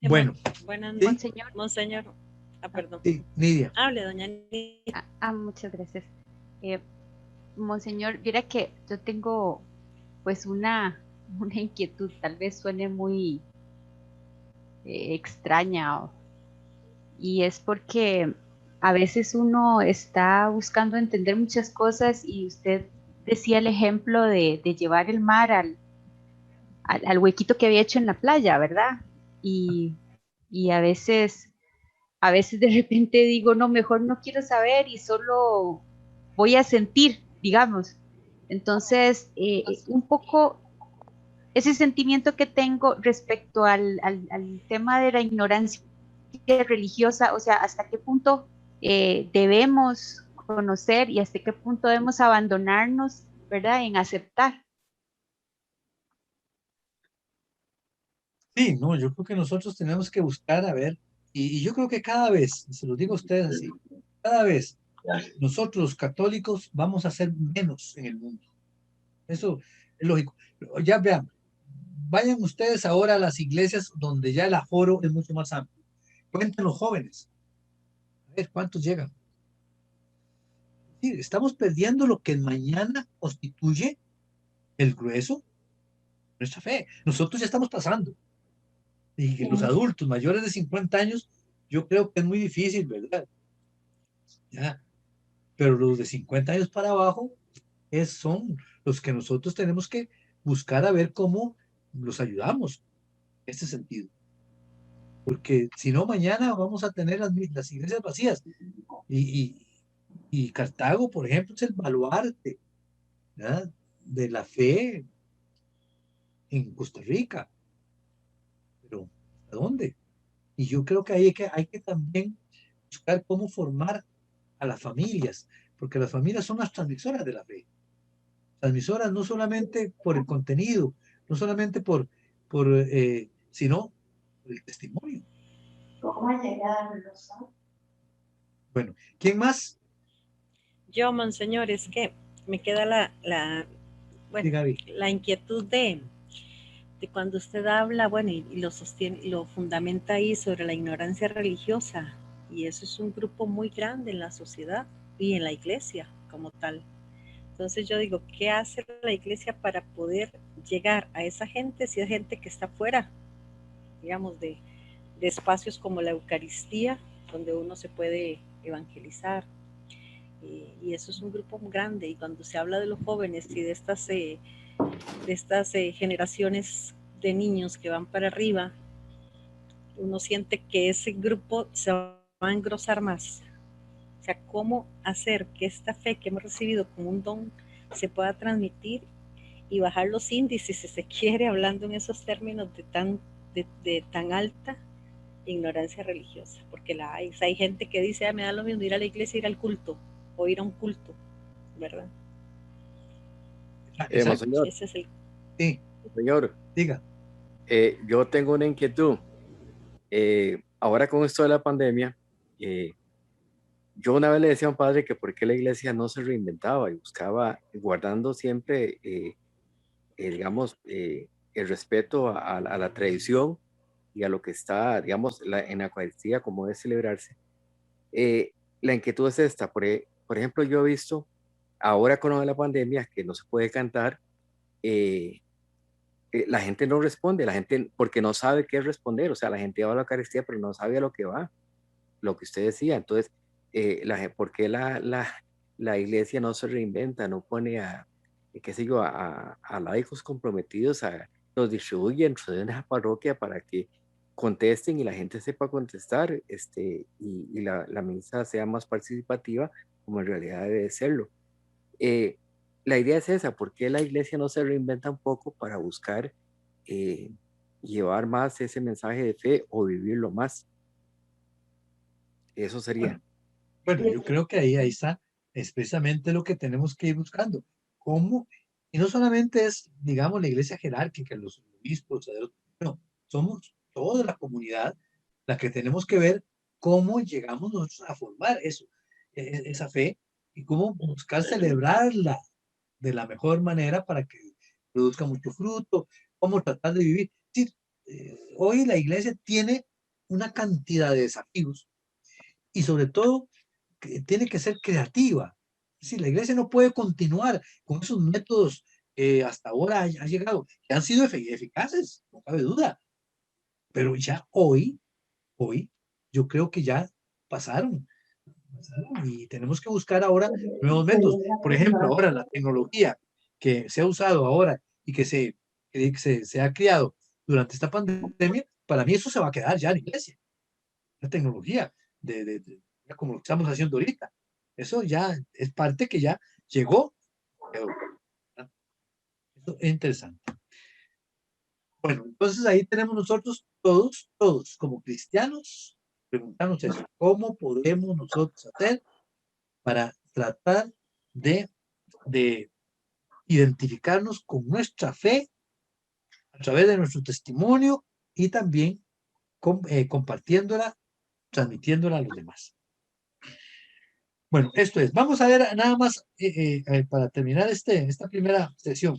Bueno, Buenas ¿sí? noches, monseñor. Perdón. Sí, Nidia. Hable, doña Nidia. Muchas gracias. Monseñor, mira que yo tengo pues una inquietud, tal vez suene muy extraña, y es porque a veces uno está buscando entender muchas cosas y usted decía el ejemplo de llevar el mar al huequito que había hecho en la playa, ¿verdad? Y a veces de repente digo, no, mejor no quiero saber y solo voy a sentir, digamos. Entonces, un poco ese sentimiento que tengo respecto al tema de la ignorancia religiosa, o sea, hasta qué punto debemos conocer y hasta qué punto debemos abandonarnos, ¿verdad?, en aceptar. Sí, no, yo creo que nosotros tenemos que buscar a ver, y yo creo que cada vez, se lo digo a ustedes así, cada vez nosotros los católicos vamos a ser menos en el mundo. Eso es lógico. Ya vean, vayan ustedes ahora a las iglesias donde ya el aforo es mucho más amplio. Cuenten los jóvenes. A ver cuántos llegan. Sí, estamos perdiendo lo que mañana constituye el grueso de nuestra fe. Nosotros ya estamos pasando. Y que los adultos mayores de 50 años, yo creo que es muy difícil, ¿verdad? Ya. Pero los de 50 años para abajo son los que nosotros tenemos que buscar a ver cómo los ayudamos en este sentido. Porque si no, mañana vamos a tener las iglesias vacías. Y Cartago, por ejemplo, es el baluarte, ¿verdad?, de la fe en Costa Rica. Pero, ¿a dónde? Y yo creo que hay que también buscar cómo formar a las familias, porque las familias son las transmisoras de la fe. Transmisoras no solamente por el contenido, no solamente sino por el testimonio. Bueno, ¿quién más? Yo, monseñor, es que me queda Sí, Gaby. la inquietud de cuando usted habla, bueno, y lo sostiene, lo fundamenta ahí sobre la ignorancia religiosa, y eso es un grupo muy grande en la sociedad y en la iglesia como tal. Entonces yo digo, ¿qué hace la iglesia para poder llegar a esa gente, si es gente que está fuera, digamos, de espacios como la Eucaristía, donde uno se puede evangelizar? Y eso es un grupo muy grande, y cuando se habla de los jóvenes y de estas generaciones de niños que van para arriba, uno siente que ese grupo se va a engrosar más. O sea, cómo hacer que esta fe que hemos recibido como un don se pueda transmitir y bajar los índices, si se quiere, hablando en esos términos de tan alta ignorancia religiosa, porque la hay. O sea, hay gente que dice, me da lo mismo ir a la iglesia, ir al culto, o ir a un culto, ¿verdad? Monseñor, Ese es el... Sí, señor, diga. yo tengo una inquietud. Ahora con esto de la pandemia, yo una vez le decía a un padre que por qué la iglesia no se reinventaba y buscaba, guardando siempre, digamos, el respeto a la tradición y a lo que está, digamos, en la Eucaristía, como debe celebrarse. La inquietud es esta. Por ejemplo, yo he visto ahora con lo de la pandemia que no se puede cantar, la gente no responde, la gente porque no sabe qué responder. O sea, la gente va a la Eucaristía pero no sabe a lo que va, lo que usted decía. Entonces, ¿por qué la iglesia no se reinventa, no pone qué sé yo, a laicos comprometidos, los distribuye dentro de una parroquia para que contesten y la gente sepa contestar, y la misa sea más participativa, como en realidad debe serlo? La idea es esa. ¿Por qué la iglesia no se reinventa un poco para buscar llevar más ese mensaje de fe o vivirlo más? Eso sería. Bueno, yo creo que ahí está expresamente lo que tenemos que ir buscando. cómo, y no solamente es, digamos, la iglesia jerárquica, los obispos, no, somos toda la comunidad la que tenemos que ver cómo llegamos nosotros a formar eso, esa fe, y cómo buscar celebrarla de la mejor manera para que produzca mucho fruto, cómo tratar de vivir. Sí, hoy la iglesia tiene una cantidad de desafíos y sobre todo que tiene que ser creativa. Sí, la iglesia no puede continuar con esos métodos que hasta ahora ha llegado, que han sido eficaces, no cabe duda, pero ya hoy, yo creo que ya pasaron y tenemos que buscar ahora nuevos métodos. Por ejemplo, ahora la tecnología que se ha usado ahora y que se ha criado durante esta pandemia, para mí eso se va a quedar ya en la iglesia. La tecnología, como lo que estamos haciendo ahorita. Eso ya es parte que ya llegó. Eso es interesante. Bueno, entonces ahí tenemos nosotros todos, como cristianos, preguntarnos eso. ¿Cómo podemos nosotros hacer para tratar de identificarnos con nuestra fe a través de nuestro testimonio y también compartiéndola, transmitiéndola a los demás? Bueno, esto es. Vamos a ver nada más para terminar esta primera sesión.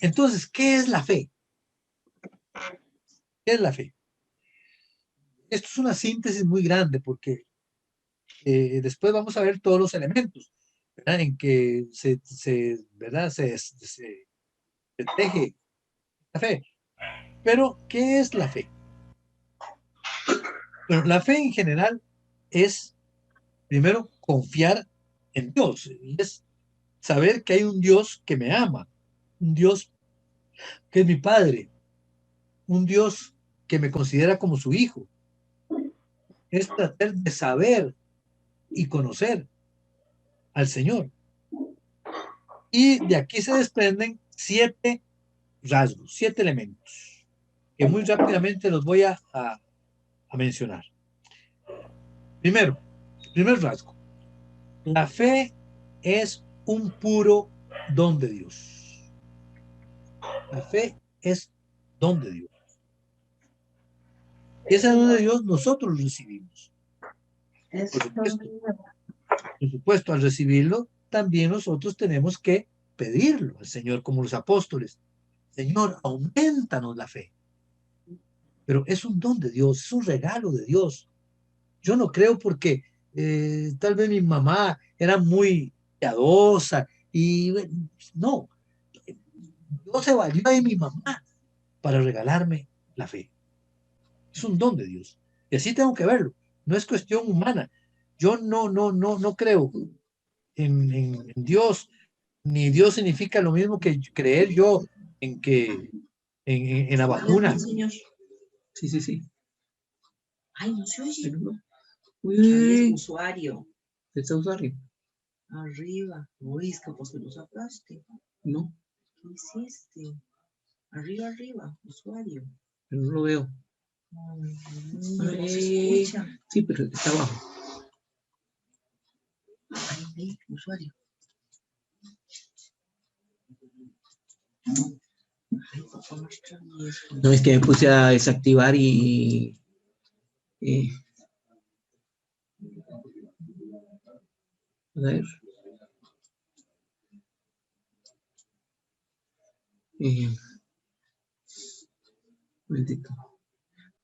Entonces, ¿qué es la fe? ¿Qué es la fe? Esto es una síntesis muy grande porque después vamos a ver todos los elementos, ¿verdad? En que ¿verdad? Se teje la fe. Pero, ¿qué es la fe? Bueno, la fe en general es, primero, confiar en Dios. Y es saber que hay un Dios que me ama, un Dios que es mi Padre, un Dios que me considera como su hijo. Es tratar de saber y conocer al Señor. Y de aquí se desprenden 7 rasgos, 7 elementos, que muy rápidamente los voy a mencionar. Primero, primer rasgo. La fe es un puro don de Dios. La fe es don de Dios. Y ese don de Dios nosotros lo recibimos. Por supuesto, al recibirlo, también nosotros tenemos que pedirlo al Señor, como los apóstoles. Señor, aumentanos la fe. Pero es un don de Dios, es un regalo de Dios. Yo no creo porque tal vez mi mamá era muy piadosa y no, Dios se valió de mi mamá para regalarme la fe. Es un don de Dios. Y así tengo que verlo. No es cuestión humana. Yo no creo en Dios, ni Dios significa lo mismo que creer yo en que en la vacuna. Sí. Ay, no se oye. Uy, Usuario. ¿este usuario? Arriba. Uy, es capaz que lo sacaste. No, ¿Qué hiciste? Arriba, usuario. pero no lo veo. No se escucha. Sí, pero está abajo. Ahí, usuario. Ay, papá, más travieso. No, es que me puse a desactivar a ver. Bendito.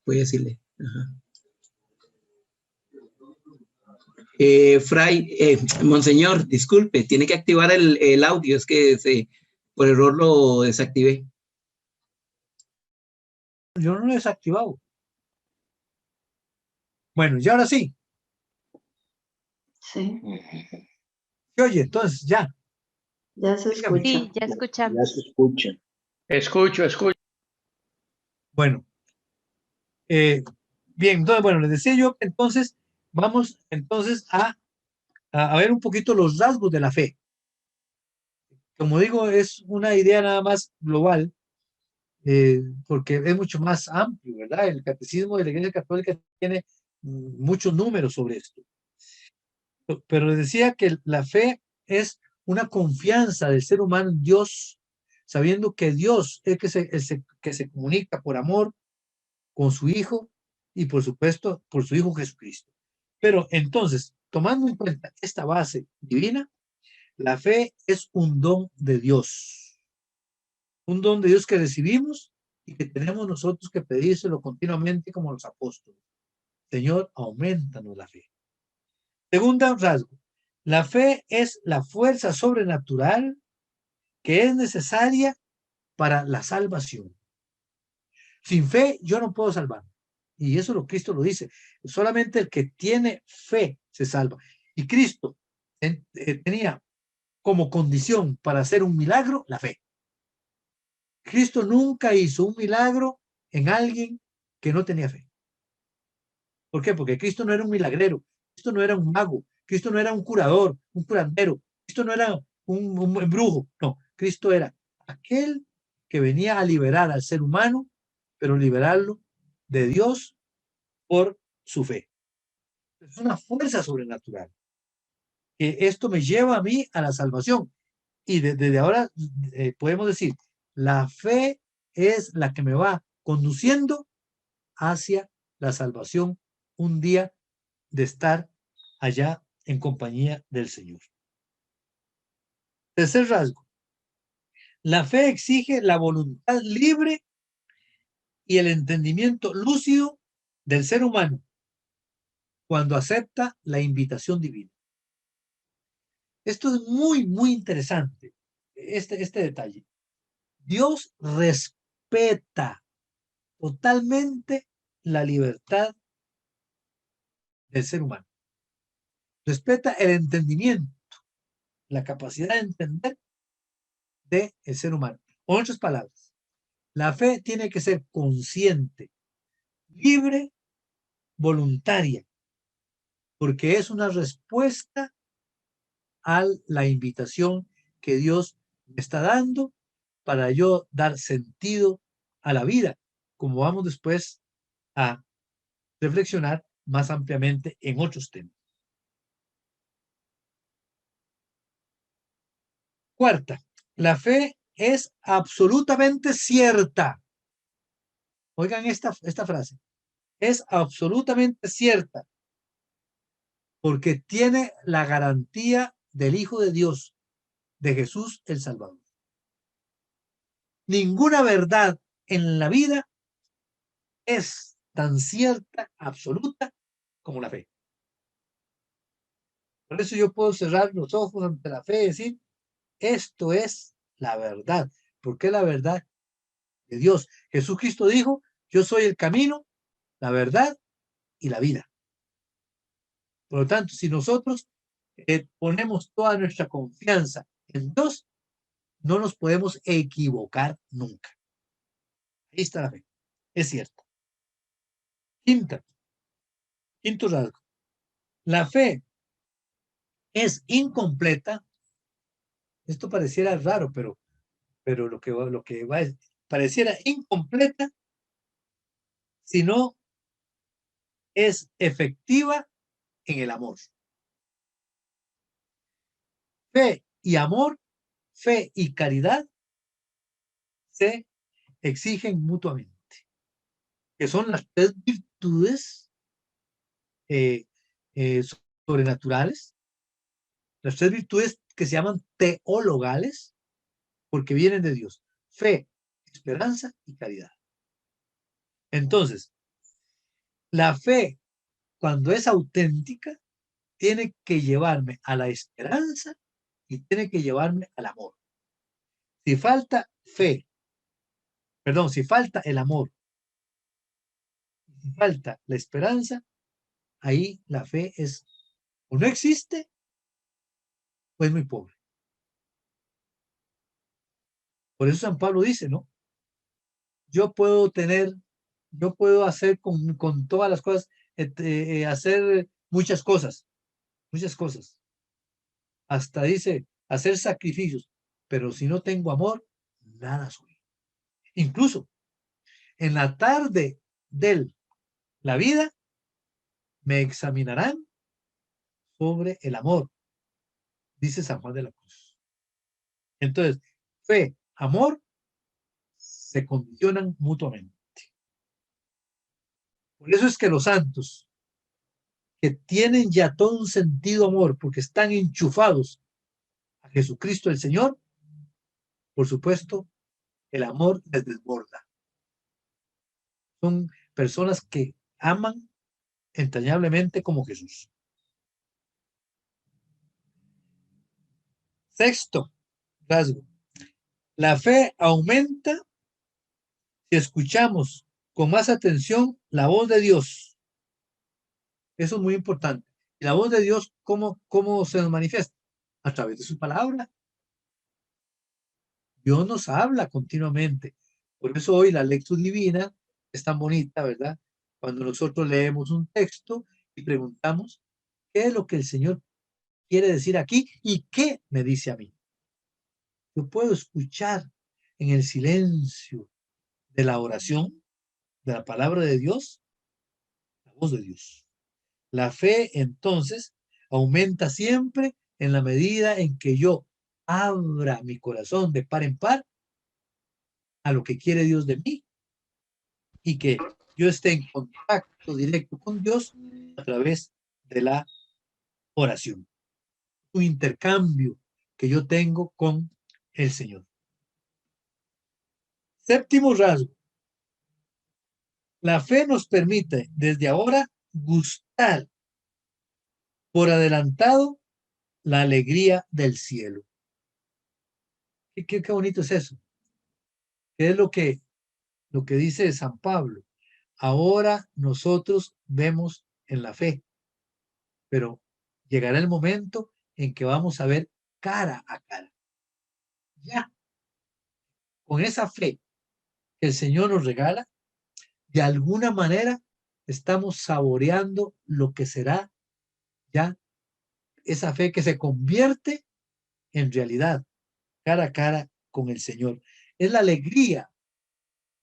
Voy a decirle. Ajá. Fray, Monseñor, disculpe, tiene que activar el audio, es que por error lo desactivé. Yo no lo he desactivado. Bueno, y ahora sí. Sí, ¿Se oye? Entonces, ya. ya se Dígame. escucha. Sí, ya escuchamos. Ya se escucha. Escucho. Bueno. Bien, entonces, bueno, les decía yo, entonces, vamos entonces a ver un poquito los rasgos de la fe. Como digo, es una idea nada más global, porque es mucho más amplio, ¿verdad? El catecismo de la Iglesia Católica tiene muchos números sobre esto. Pero les decía que la fe es una confianza del ser humano en Dios, sabiendo que Dios es que se comunica por amor con su Hijo y por supuesto por su Hijo Jesucristo. Pero entonces, tomando en cuenta esta base divina, la fe es un don de Dios. Un don de Dios que recibimos y que tenemos nosotros que pedírselo continuamente como los apóstoles. Señor, aumentanos la fe. Segundo rasgo, la fe es la fuerza sobrenatural que es necesaria para la salvación. Sin fe yo no puedo salvar. Y eso lo Cristo lo dice. Solamente el que tiene fe se salva. Y Cristo tenía como condición para hacer un milagro la fe. Cristo nunca hizo un milagro en alguien que no tenía fe. ¿Por qué? Porque Cristo no era un milagrero, Cristo no era un mago, Cristo no era un curador, un curandero, Cristo no era un brujo, no, Cristo era aquel que venía a liberar al ser humano, pero liberarlo de Dios por su fe. Es una fuerza sobrenatural. Que esto me lleva a mí a la salvación. Y desde ahora podemos decir, la fe es la que me va conduciendo hacia la salvación un día de estar allá en compañía del Señor. Tercer rasgo. La fe exige la voluntad libre y el entendimiento lúcido del ser humano cuando acepta la invitación divina. Esto es muy, muy interesante, este detalle. Dios respeta totalmente la libertad del ser humano. Respeta el entendimiento, la capacidad de entender del ser humano. En otras palabras, la fe tiene que ser consciente, libre, voluntaria, porque es una respuesta a la invitación que Dios me está dando para yo dar sentido a la vida, como vamos después a reflexionar más ampliamente en otros temas. Cuarta, la fe es absolutamente cierta. Oigan esta frase. Es absolutamente cierta porque tiene la garantía del Hijo de Dios, de Jesús el Salvador. Ninguna verdad en la vida es tan cierta, absoluta, como la fe. Por eso yo puedo cerrar los ojos ante la fe y decir, esto es la verdad, porque es la verdad de Dios. Jesucristo dijo, yo soy el camino, la verdad y la vida. Por lo tanto, si nosotros ponemos toda nuestra confianza en Dios, no nos podemos equivocar nunca. Ahí está la fe. Es cierto. Quinto rasgo. La fe es incompleta. Esto pareciera raro, pero lo que va es, pareciera incompleta si no es efectiva en el amor. Fe y amor, fe y caridad se exigen mutuamente, que son las tres virtudes sobrenaturales, las tres virtudes que se llaman teologales, porque vienen de Dios: fe, esperanza y caridad. Entonces, la fe, cuando es auténtica, tiene que llevarme a la esperanza y tiene que llevarme al amor. Si falta fe, perdón, si falta el amor, si falta la esperanza, ahí la fe es o no existe o es muy pobre. Por eso San Pablo dice, ¿no? Yo puedo hacer con todas las cosas, hacer muchas cosas. Hasta dice, hacer sacrificios, pero si no tengo amor, nada soy. Incluso en la tarde de la vida, me examinarán sobre el amor, dice San Juan de la Cruz. Entonces, fe, amor, se condicionan mutuamente. Por eso es que los santos, que tienen ya todo un sentido amor, porque están enchufados a Jesucristo el Señor, por supuesto, el amor les desborda. Son personas que aman entrañablemente como Jesús. Sexto rasgo. La fe aumenta si escuchamos con más atención la voz de Dios. Eso es muy importante. Y la voz de Dios, ¿cómo se nos manifiesta? A través de su palabra. Dios nos habla continuamente. Por eso hoy la lectura divina es tan bonita, ¿verdad? Cuando nosotros leemos un texto y preguntamos, ¿qué es lo que el Señor quiere decir aquí y qué me dice a mí? Yo puedo escuchar en el silencio de la oración, de la palabra de Dios, la voz de Dios. La fe, entonces, aumenta siempre en la medida en que yo abra mi corazón de par en par a lo que quiere Dios de mí y que yo esté en contacto directo con Dios a través de la oración. Un intercambio que yo tengo con el Señor. Séptimo rasgo. La fe nos permite desde ahora gustar por adelantado la alegría del cielo. Qué bonito es eso. ¿Qué es lo que dice San Pablo? Ahora nosotros vemos en la fe, pero llegará el momento en que vamos a ver cara a cara. Ya, con esa fe que el Señor nos regala, de alguna manera estamos saboreando lo que será ya esa fe que se convierte en realidad, cara a cara con el Señor. Es la alegría,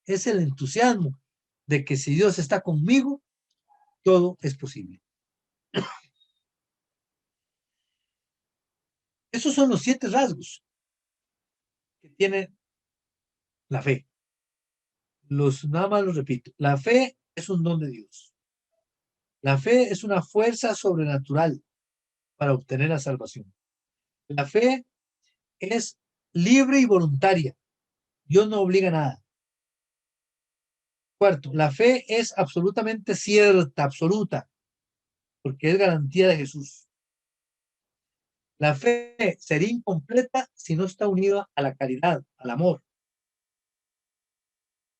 es el entusiasmo de que si Dios está conmigo, todo es posible. Esos son los 7 rasgos que tiene la fe. Nada más los repito. La fe es un don de Dios. La fe es una fuerza sobrenatural para obtener la salvación. La fe es libre y voluntaria. Dios no obliga a nada. Cuarto, la fe es absolutamente cierta, absoluta, porque es garantía de Jesús. La fe sería incompleta si no está unida a la caridad, al amor.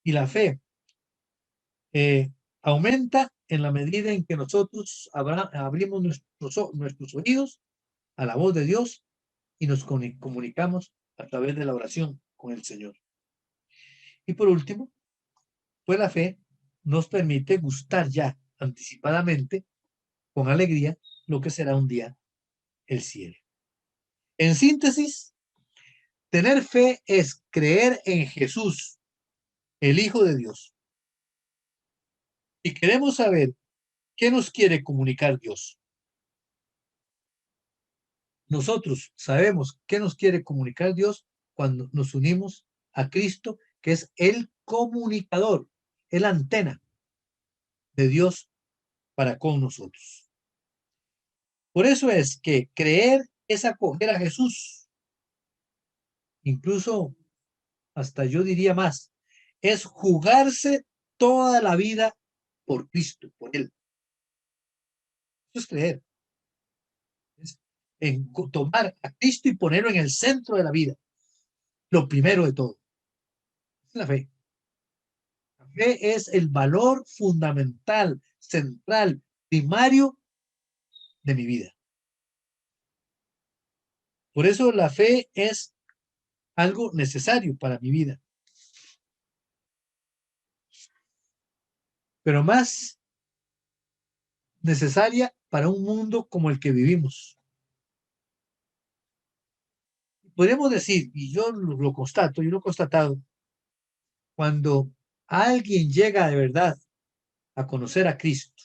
Y la fe aumenta en la medida en que nosotros abrimos nuestros oídos a la voz de Dios y nos comunicamos a través de la oración con el Señor. Y por último, pues la fe nos permite gustar ya anticipadamente, con alegría, lo que será un día el cielo. En síntesis, tener fe es creer en Jesús, el Hijo de Dios. Y queremos saber qué nos quiere comunicar Dios. Nosotros sabemos qué nos quiere comunicar Dios cuando nos unimos a Cristo, que es el comunicador, el antena de Dios para con nosotros. Por eso es que creer es acoger a Jesús. Incluso, hasta yo diría más, es jugarse toda la vida por Cristo, por Él. Eso es creer. Es en tomar a Cristo y ponerlo en el centro de la vida. Lo primero de todo. Es la fe. La fe es el valor fundamental, central, primario de mi vida. Por eso la fe es algo necesario para mi vida. Pero más necesaria para un mundo como el que vivimos. Podemos decir, y yo lo constato, yo lo he constatado, cuando alguien llega de verdad a conocer a Cristo,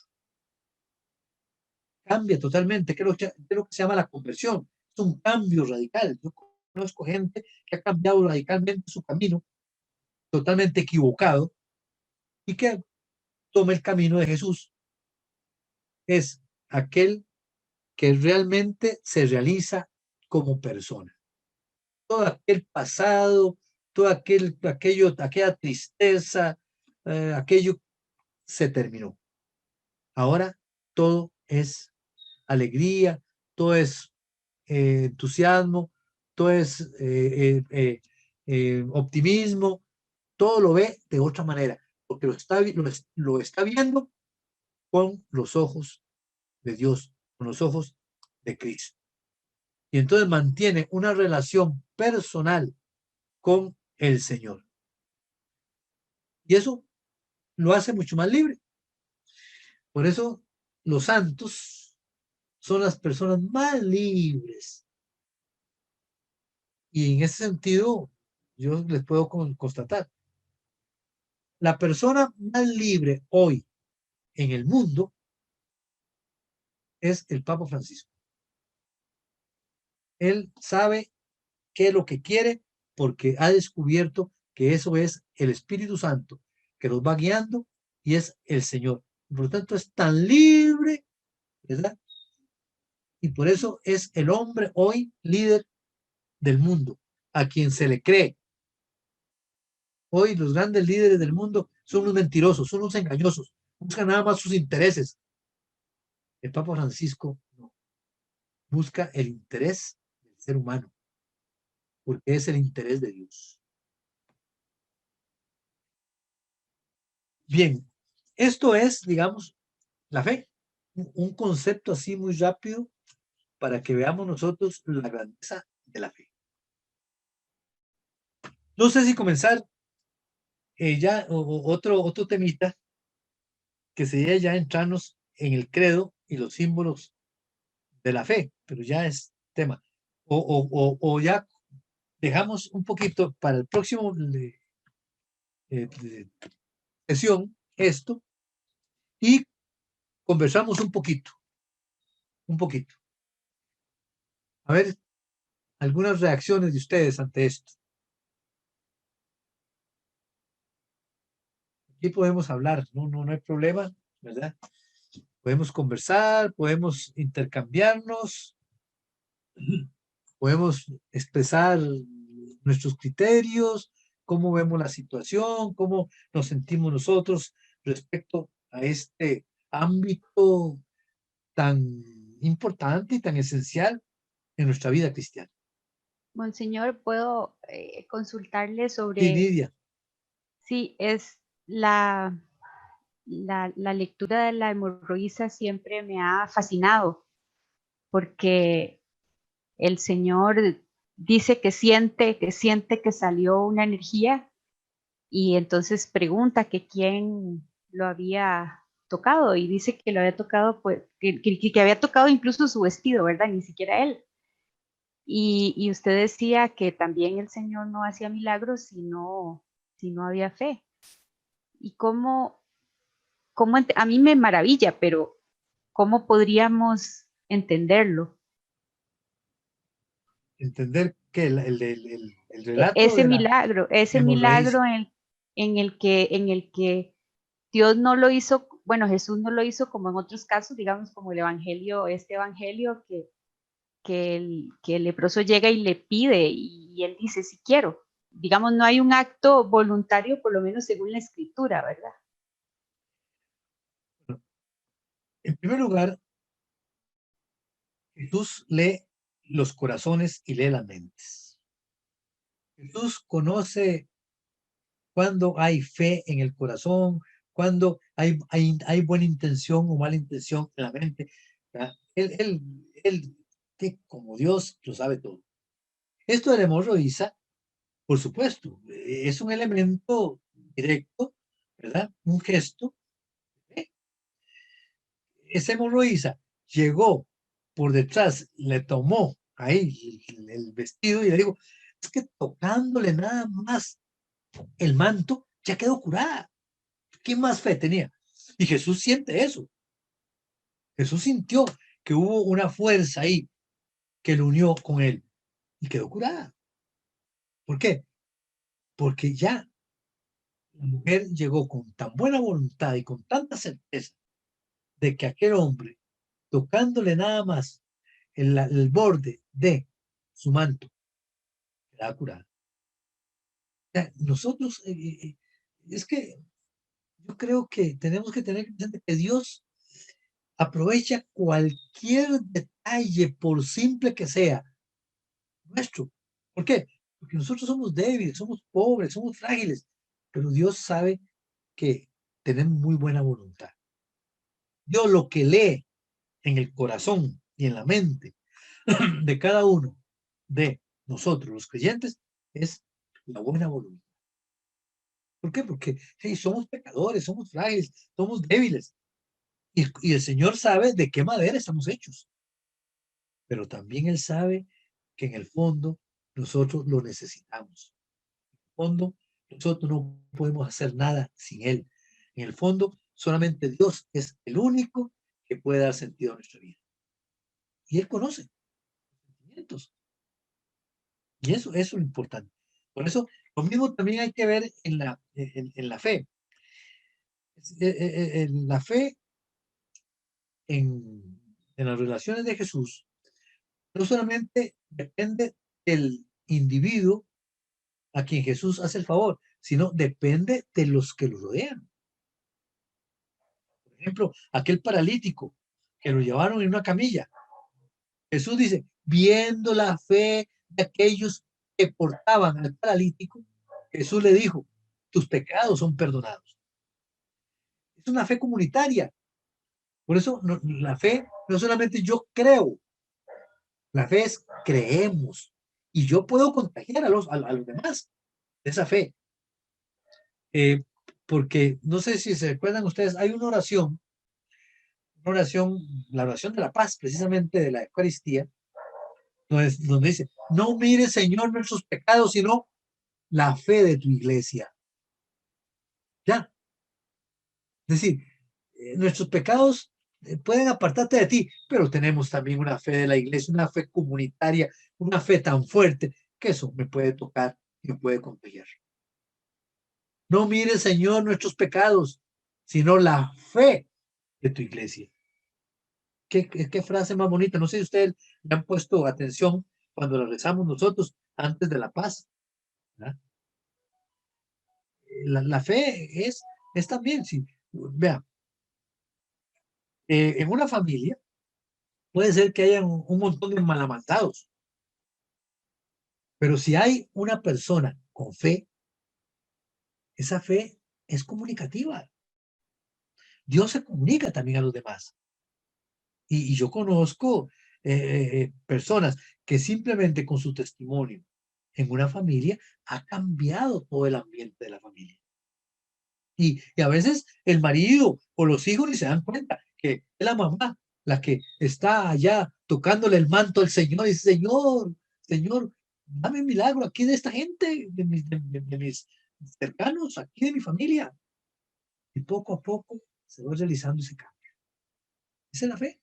cambia totalmente. ¿Qué es lo que se llama la conversión? Es un cambio radical. Yo conozco gente que ha cambiado radicalmente su camino, totalmente equivocado, y que toma el camino de Jesús. Es aquel que realmente se realiza como persona. Todo aquel pasado, todo aquella tristeza, aquello se terminó. Ahora todo es alegría, todo es entusiasmo, todo es optimismo, todo lo ve de otra manera, porque lo está viendo con los ojos de Dios, con los ojos de Cristo. Y entonces mantiene una relación personal con el Señor. Y eso lo hace mucho más libre. Por eso los santos son las personas más libres. Y en ese sentido, yo les puedo constatar, la persona más libre hoy en el mundo es el Papa Francisco. Él sabe qué es lo que quiere porque ha descubierto que eso es el Espíritu Santo que los va guiando y es el Señor. Por lo tanto, es tan libre, ¿verdad? Y por eso es el hombre hoy líder del mundo, a quien se le cree. Hoy los grandes líderes del mundo son unos mentirosos, son unos engañosos, buscan nada más sus intereses. El Papa Francisco no, busca el interés del ser humano, porque es el interés de Dios. Bien, esto es, digamos, la fe, un concepto así muy rápido para que veamos nosotros la grandeza de la fe. No sé si comenzar ya otro temita que sería ya entrarnos en el credo y los símbolos de la fe, pero ya es tema. O ya dejamos un poquito para el próximo sesión esto y conversamos un poquito. A ver, algunas reacciones de ustedes ante esto. Aquí podemos hablar, no hay problema, ¿verdad? Podemos conversar, podemos intercambiarnos, podemos expresar nuestros criterios, cómo vemos la situación, cómo nos sentimos nosotros respecto a este ámbito tan importante y tan esencial en nuestra vida cristiana. Monseñor, ¿puedo consultarle Sí, sobre Lidia. si es la lectura de la hemorroísa? Siempre me ha fascinado porque el Señor dice que siente que salió una energía y entonces pregunta que quién lo había tocado y dice que lo había tocado, pues, que había tocado incluso su vestido, ¿verdad? Ni siquiera él. Y usted decía que también el Señor no hacía milagros si no había fe. Y a mí me maravilla, pero ¿cómo podríamos entenderlo? Entender que el relato Ese de la milagro hemorraíz, en el que Dios no lo hizo, bueno, Jesús no lo hizo como en otros casos, digamos como el evangelio, este evangelio que el leproso llega y le pide y él dice, si quiero. Digamos, no hay un acto voluntario, por lo menos según la escritura, ¿verdad? en primer lugar, Jesús lee los corazones y lee las mentes. Jesús conoce cuando hay fe en el corazón, cuando hay buena intención o mala intención en la mente. Él, como Dios, lo sabe todo. Esto de la hemorroísa, por supuesto, es un elemento directo, ¿verdad? Un gesto. Esa hemorroísa llegó por detrás, le tomó ahí el vestido y le dijo, es que tocándole nada más el manto, ya quedó curada. ¿Qué más fe tenía? Y Jesús siente eso. Jesús sintió que hubo una fuerza ahí que lo unió con él y quedó curada. ¿Por qué? Porque ya la mujer llegó con tan buena voluntad y con tanta certeza de que aquel hombre, tocándole nada más el borde de su manto, quedaba curada. O sea, nosotros, es que yo creo que tenemos que tener presente que Dios aprovecha cualquier detalle, por simple que sea, nuestro. ¿Por qué? Porque nosotros somos débiles, somos pobres, somos frágiles, pero Dios sabe que tenemos muy buena voluntad. Dios lo que lee en el corazón y en la mente de cada uno de nosotros, los creyentes, es la buena voluntad. ¿Por qué? Porque hey, somos pecadores, somos frágiles, somos débiles. Y el Señor sabe de qué madera estamos hechos. Pero también Él sabe que en el fondo nosotros lo necesitamos. En el fondo, nosotros no podemos hacer nada sin Él. En el fondo, solamente Dios es el único que puede dar sentido a nuestra vida. Y Él conoce los sentimientos. Y eso es lo importante. Por eso, lo mismo también hay que ver en la fe. En la fe en las relaciones de Jesús no solamente depende del individuo a quien Jesús hace el favor, sino depende de los que lo rodean. Por ejemplo, aquel paralítico que lo llevaron en una camilla. Jesús dice, viendo la fe de aquellos que portaban al paralítico, Jesús le dijo, tus pecados son perdonados. Es una fe comunitaria. Por eso la fe no solamente yo creo, la fe es creemos. Y yo puedo contagiar a los demás de esa fe. Porque no sé si se recuerdan ustedes, hay una oración, la oración de la paz, precisamente de la Eucaristía, donde dice, no mires, Señor, nuestros pecados, sino la fe de tu iglesia. Ya. Es decir, nuestros pecados pueden apartarte de ti, pero tenemos también una fe de la iglesia, una fe comunitaria, una fe tan fuerte que eso me puede tocar y me puede contagiar. No mires, Señor, nuestros pecados, sino la fe de tu iglesia. ¿Qué frase más bonita? No sé si ustedes le han puesto atención cuando la rezamos nosotros antes de la paz. La fe es también, sí, vea, en una familia puede ser que haya un montón de malamantados, pero si hay una persona con fe, esa fe es comunicativa. Dios se comunica también a los demás. Y yo conozco personas que simplemente con su testimonio en una familia ha cambiado todo el ambiente de la familia. Y a veces el marido o los hijos ni se dan cuenta que es la mamá la que está allá tocándole el manto al Señor y dice, Señor, dame un milagro aquí de esta gente, de mis cercanos, aquí de mi familia. Y poco a poco se va realizando ese cambio. Esa es la fe.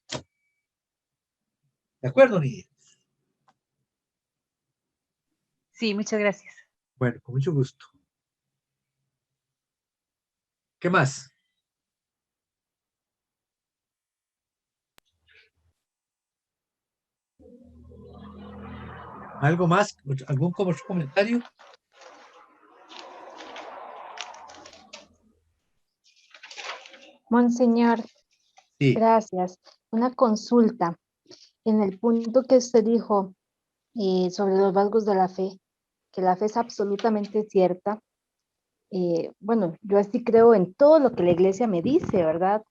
¿De acuerdo, Nidia? Sí, muchas gracias. Bueno, con mucho gusto. ¿Qué más? ¿Algo más? ¿Algún comentario? Monseñor, Sí. gracias. Una consulta. En el punto que usted dijo sobre los rasgos de la fe, que la fe es absolutamente cierta. Bueno, yo así creo en todo lo que la iglesia me dice, ¿verdad?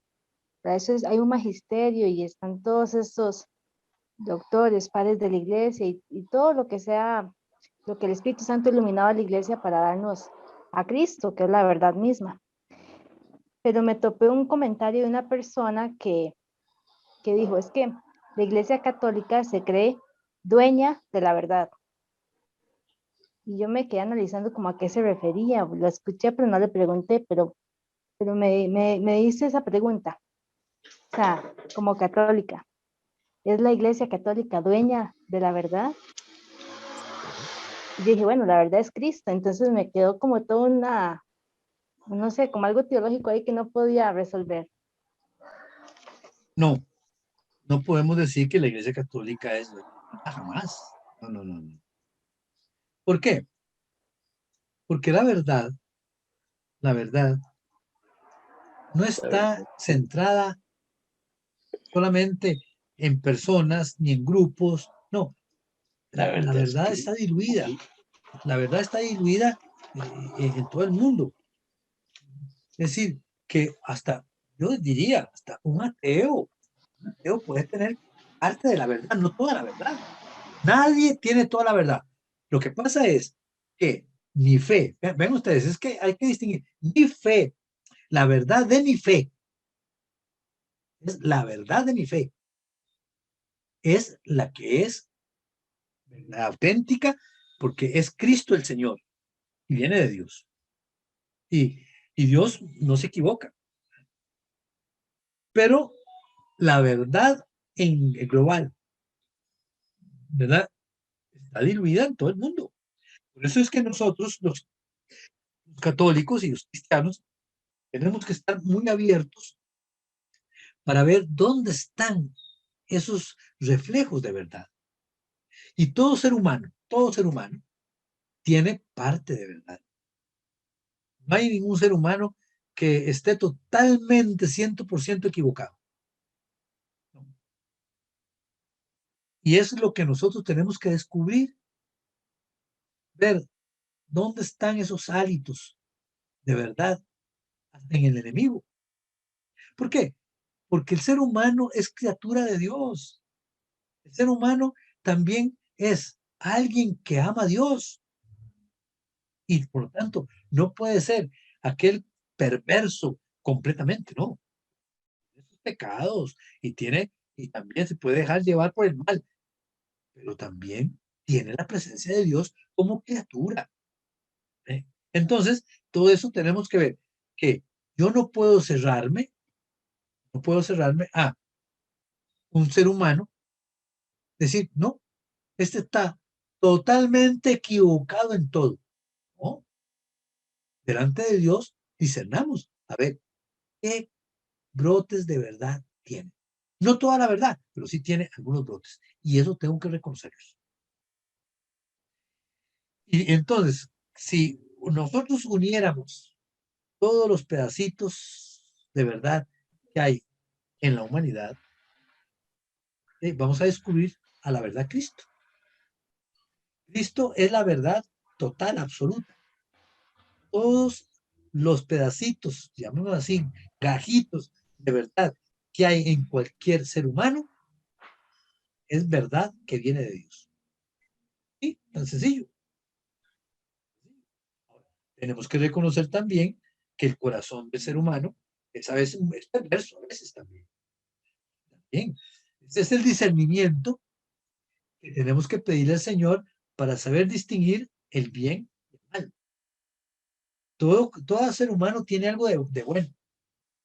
Para eso hay un magisterio y están todos estos doctores, padres de la iglesia y todo lo que sea, lo que el Espíritu Santo ha iluminado a la iglesia para darnos a Cristo, que es la verdad misma. Pero me topé un comentario de una persona que dijo, es que la iglesia católica se cree dueña de la verdad. Y yo me quedé analizando como a qué se refería, lo escuché pero no le pregunté, pero me hice esa pregunta. O sea, como católica, ¿es la iglesia católica dueña de la verdad? Y yo dije, bueno, la verdad es Cristo. Entonces me quedó como toda una, no sé, como algo teológico ahí que no podía resolver. No, no podemos decir que la Iglesia Católica es jamás. No, no, no, no. ¿Por qué? Porque la verdad no está centrada solamente en personas ni en grupos, no. La verdad está diluida. La verdad está diluida en todo el mundo. Es decir, que hasta, yo diría, hasta un ateo puede tener parte de la verdad, no toda la verdad. Nadie tiene toda la verdad. Lo que pasa es que mi fe, ven ustedes, es que hay que distinguir mi fe, la verdad de mi fe, es la verdad de mi fe, es la que es la auténtica, porque es Cristo el Señor y viene de Dios. Y Dios no se equivoca. Pero la verdad en global, ¿verdad? Está diluida en todo el mundo. Por eso es que nosotros, los católicos y los cristianos, tenemos que estar muy abiertos para ver dónde están esos reflejos de verdad. Y todo ser humano tiene parte de verdad. No hay ningún ser humano que esté totalmente 100% equivocado. Y eso es lo que nosotros tenemos que descubrir, ver dónde están esos hábitos de verdad hasta en el enemigo. ¿Por qué? Porque el ser humano es criatura de Dios. El ser humano también es alguien que ama a Dios. Y por lo tanto, no puede ser aquel perverso completamente, no. Esos pecados y también se puede dejar llevar por el mal, pero también tiene la presencia de Dios como criatura. ¿Eh? Entonces, todo eso tenemos que ver que yo no puedo cerrarme a un ser humano, decir, no, este está totalmente equivocado en todo. No, delante de Dios discernamos, a ver, qué brotes de verdad tiene. No toda la verdad, pero sí tiene algunos brotes. Y eso tengo que reconocerlos. Y entonces, si nosotros uniéramos todos los pedacitos de verdad que hay en la humanidad, vamos a descubrir a la verdad Cristo. Cristo es la verdad total, absoluta. Todos los pedacitos, llamémoslo así, gajitos de verdad que hay en cualquier ser humano, es verdad que viene de Dios. ¿Sí? Tan sencillo. Tenemos que reconocer también que el corazón del ser humano es a veces es perverso, a veces también. Bien. Ese es el discernimiento que tenemos que pedirle al Señor para saber distinguir el bien y el mal. Todo ser humano tiene algo de bueno.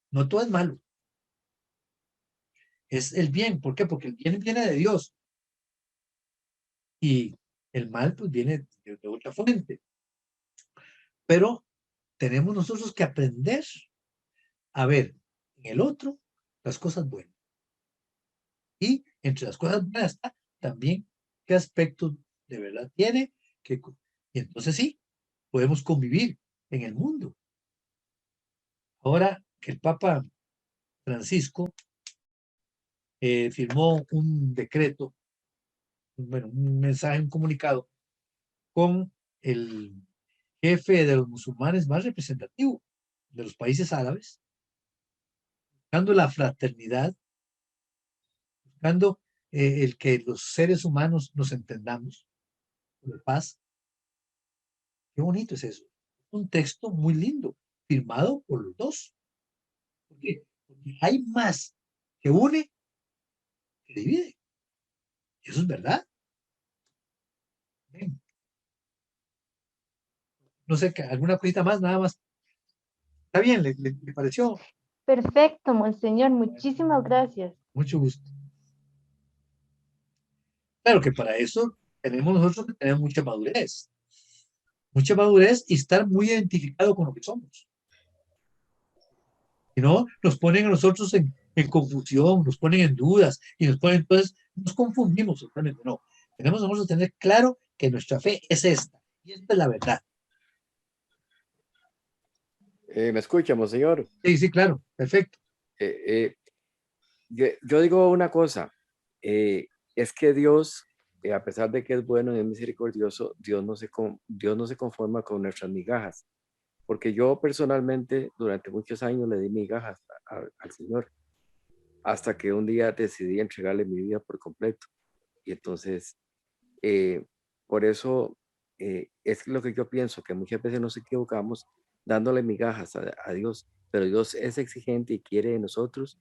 No todo es malo. Es el bien. ¿Por qué? Porque el bien viene de Dios. Y el mal pues viene de otra fuente. Pero tenemos nosotros que aprender a ver en el otro las cosas buenas. Y entre las cosas buenas está también qué aspectos de verdad tiene. Y entonces sí, podemos convivir en el mundo. Ahora que el Papa Francisco firmó un decreto, bueno, un mensaje, un comunicado con el jefe de los musulmanes más representativo de los países árabes, buscando la fraternidad, buscando el que los seres humanos nos entendamos, la paz. Qué bonito es eso. Un texto muy lindo, firmado por los dos. ¿Por qué? Porque hay más que une que divide. Y eso es verdad. Bien. No sé, alguna cosita más, nada más. ¿Está bien? ¿Le pareció? Perfecto, monseñor. Muchísimas gracias. Mucho gusto. Claro que para eso tenemos nosotros que tener mucha madurez. mucha madurez y estar muy identificado con lo que somos. Si no, nos ponen a nosotros en confusión, nos ponen en dudas y nos ponen, entonces nos confundimos totalmente. No, vamos a tener claro que nuestra fe es esta y esta es la verdad. ¿Me escucha, monseñor? Sí, sí, claro, perfecto. Yo digo una cosa, es que Dios, a pesar de que es bueno y es misericordioso, Dios no se conforma con nuestras migajas, porque yo personalmente durante muchos años le di migajas al Señor, hasta que un día decidí entregarle mi vida por completo. Y entonces, por eso es lo que yo pienso, que muchas veces nos equivocamos dándole migajas a Dios, pero Dios es exigente y quiere de nosotros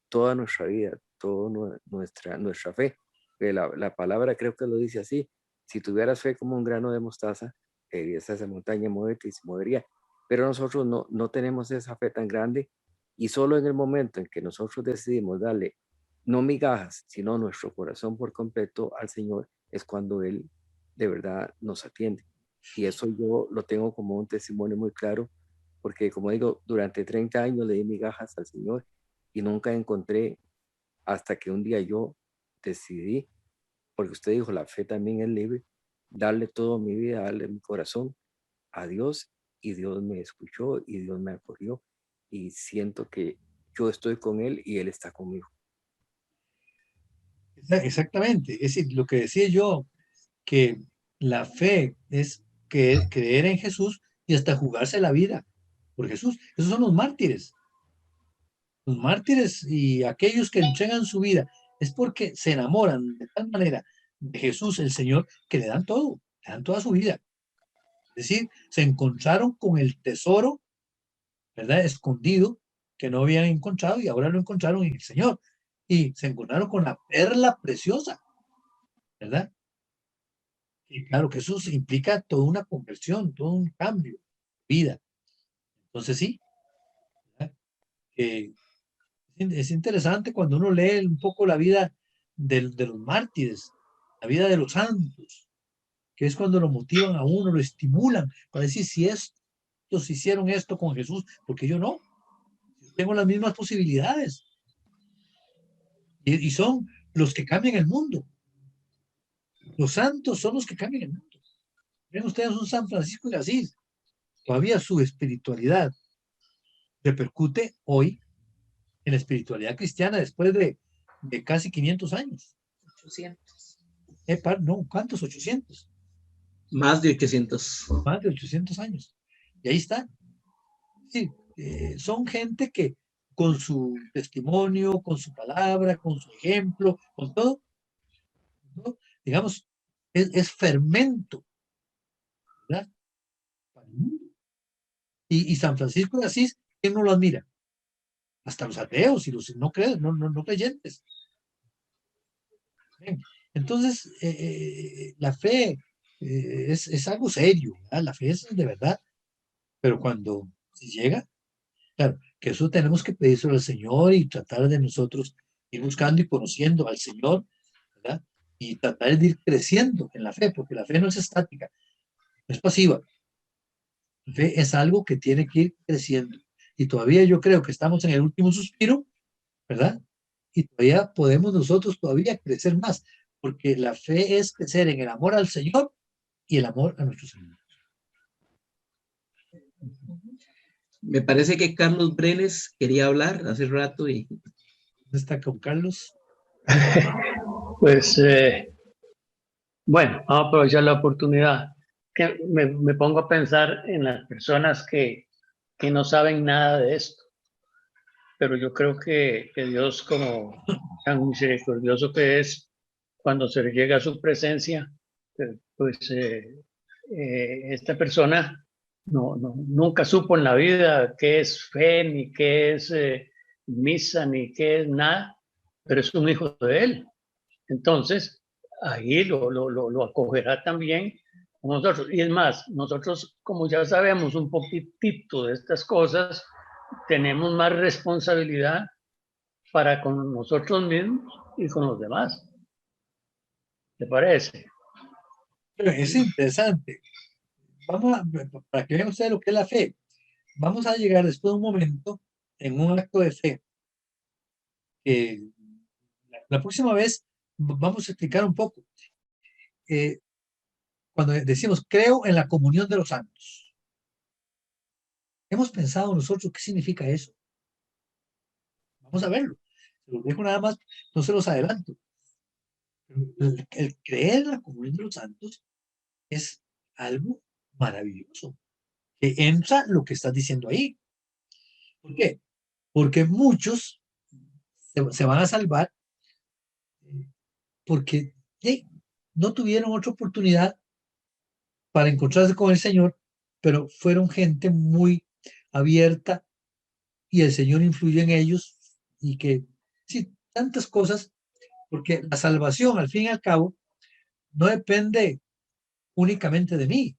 toda nuestra vida, toda nuestra fe. La palabra creo que lo dice así: si tuvieras fe como un grano de mostaza, dirías a esa montaña, muévete y se movería. Pero nosotros no tenemos esa fe tan grande, y solo en el momento en que nosotros decidimos darle no migajas, sino nuestro corazón por completo al Señor, es cuando Él de verdad nos atiende. Y eso yo lo tengo como un testimonio muy claro, porque como digo, durante 30 años le di migajas al Señor y nunca encontré, hasta que un día yo decidí, porque usted dijo, la fe también es libre, darle toda mi vida, darle mi corazón a Dios, y Dios me escuchó y Dios me acogió, y siento que yo estoy con Él y Él está conmigo. Exactamente, es decir, lo que decía yo, que la fe es creer en Jesús y hasta jugarse la vida por Jesús. Esos son los mártires. Los mártires y aquellos que entregan su vida es porque se enamoran de tal manera de Jesús el Señor que le dan todo, le dan toda su vida. Es decir, se encontraron con el tesoro, ¿verdad? Escondido, que no habían encontrado y ahora lo encontraron en el Señor. Y se encontraron con la perla preciosa, ¿verdad? Y claro que eso implica toda una conversión, todo un cambio de vida. Entonces sí, ¿verdad? Es interesante cuando uno lee un poco la vida de los mártires, la vida de los santos, que es cuando lo motivan a uno, lo estimulan para decir, si estos hicieron esto con Jesús, porque yo no, tengo las mismas posibilidades. Y son los que cambian el mundo. Los santos son los que cambian el mundo. Ven ustedes un San Francisco de Asís, todavía su espiritualidad repercute hoy en la espiritualidad cristiana después de casi 500 años. 800. No, ¿cuántos? 800. Más de 800. Más de 800 años. Y ahí está. Sí, son gente que con su testimonio, con su palabra, con su ejemplo, con todo, ¿no? Digamos, es fermento, ¿verdad? Para el mundo. Y San Francisco de Asís, ¿quién no lo admira? Hasta los ateos y los no creyentes. Bien. Entonces, la fe es algo serio, ¿verdad? La fe es de verdad, pero cuando se llega, claro, que eso tenemos que pedírselo al Señor y tratar de nosotros ir buscando y conociendo al Señor, ¿verdad? Y tratar de ir creciendo en la fe, porque la fe no es estática, no es pasiva. La fe es algo que tiene que ir creciendo. Y todavía yo creo que estamos en el último suspiro, ¿verdad? Y todavía podemos nosotros todavía crecer más, porque la fe es crecer en el amor al Señor y el amor a nuestros hermanos. Me parece que Carlos Brenes quería hablar hace rato y... ¿Dónde está con Carlos? Pues, bueno, vamos a aprovechar la oportunidad. Que me pongo a pensar en las personas que no saben nada de esto. Pero yo creo que Dios, como tan misericordioso que es, cuando se le llega a su presencia, pues esta persona nunca supo en la vida qué es fe, ni qué es misa, ni qué es nada, pero es un hijo de él. Entonces, ahí lo acogerá también con nosotros. Y es más, nosotros, como ya sabemos un poquitito de estas cosas, tenemos más responsabilidad para con nosotros mismos y con los demás. ¿Te parece? Es interesante. para que vean ustedes lo que es la fe, vamos a llegar después de un momento en un acto de fe que la próxima vez vamos a explicar un poco. Cuando decimos creo en la comunión de los santos, hemos pensado nosotros qué significa eso. Vamos a verlo. Se los dejo nada más, no se los adelanto. El creer en la comunión de los santos es algo maravilloso, que entra lo que estás diciendo ahí. ¿Por qué? Porque muchos se van a salvar porque no tuvieron otra oportunidad para encontrarse con el Señor, pero fueron gente muy abierta y el Señor influyó en ellos y que, sí, tantas cosas, porque la salvación, al fin y al cabo, no depende únicamente de mí.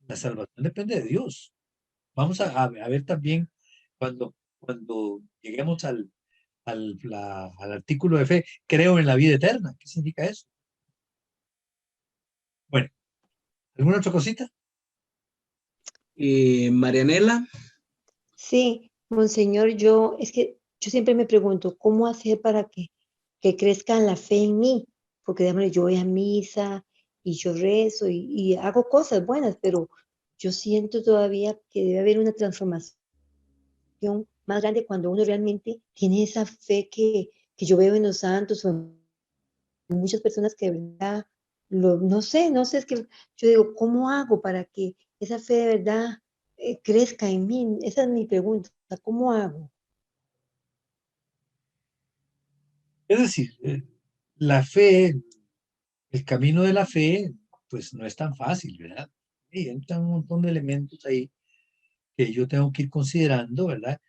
La salvación depende de Dios. Vamos a ver también cuando lleguemos al artículo de fe, creo en la vida eterna. ¿Qué significa eso? Bueno, ¿alguna otra cosita? Marianela. Sí, monseñor, es que yo siempre me pregunto, ¿cómo hacer para que crezca la fe en mí? Porque, digamos, yo voy a misa y yo rezo y hago cosas buenas, pero yo siento todavía que debe haber una transformación más grande cuando uno realmente tiene esa fe que yo veo en los santos o en muchas personas que de verdad, no sé, es que yo digo, ¿cómo hago para que esa fe de verdad crezca en mí? Esa es mi pregunta, ¿cómo hago? Es decir, la fe, el camino de la fe, pues no es tan fácil, ¿verdad? Y entran un montón de elementos ahí que yo tengo que ir considerando, ¿verdad?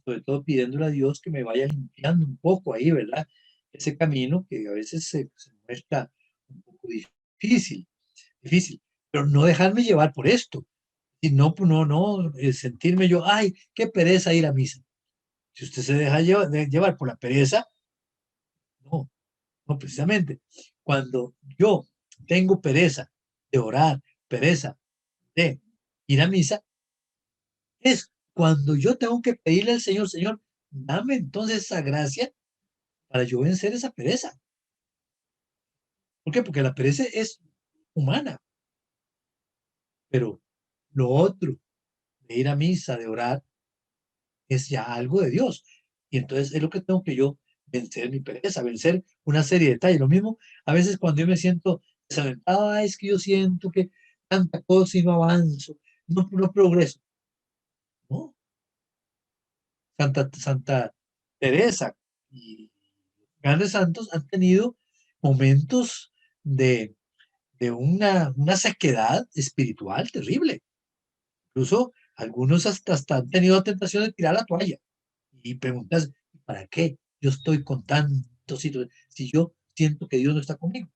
Sobre todo pidiéndole a Dios que me vaya limpiando un poco ahí, ¿verdad? Ese camino que a veces se muestra un poco difícil, pero no dejarme llevar por esto. Y no, sentirme yo, ay, qué pereza ir a misa. Si usted se deja llevar por la pereza, no, precisamente. Cuando yo tengo pereza de orar, pereza de ir a misa, es cuando yo tengo que pedirle al Señor, Señor, dame entonces esa gracia para yo vencer esa pereza. ¿Por qué? Porque la pereza es humana, pero lo otro, de ir a misa, de orar, es ya algo de Dios. Y entonces es lo que tengo que yo vencer mi pereza, vencer una serie de detalles. Lo mismo, a veces cuando yo me siento desalentado, es que yo siento que tanta cosa y no avanzo, no progreso. ¿No? Santa Teresa y grandes santos han tenido momentos de una sequedad espiritual terrible. Incluso algunos hasta han tenido tentación de tirar la toalla y preguntas, ¿para qué yo estoy con tantos si yo siento que Dios no está conmigo?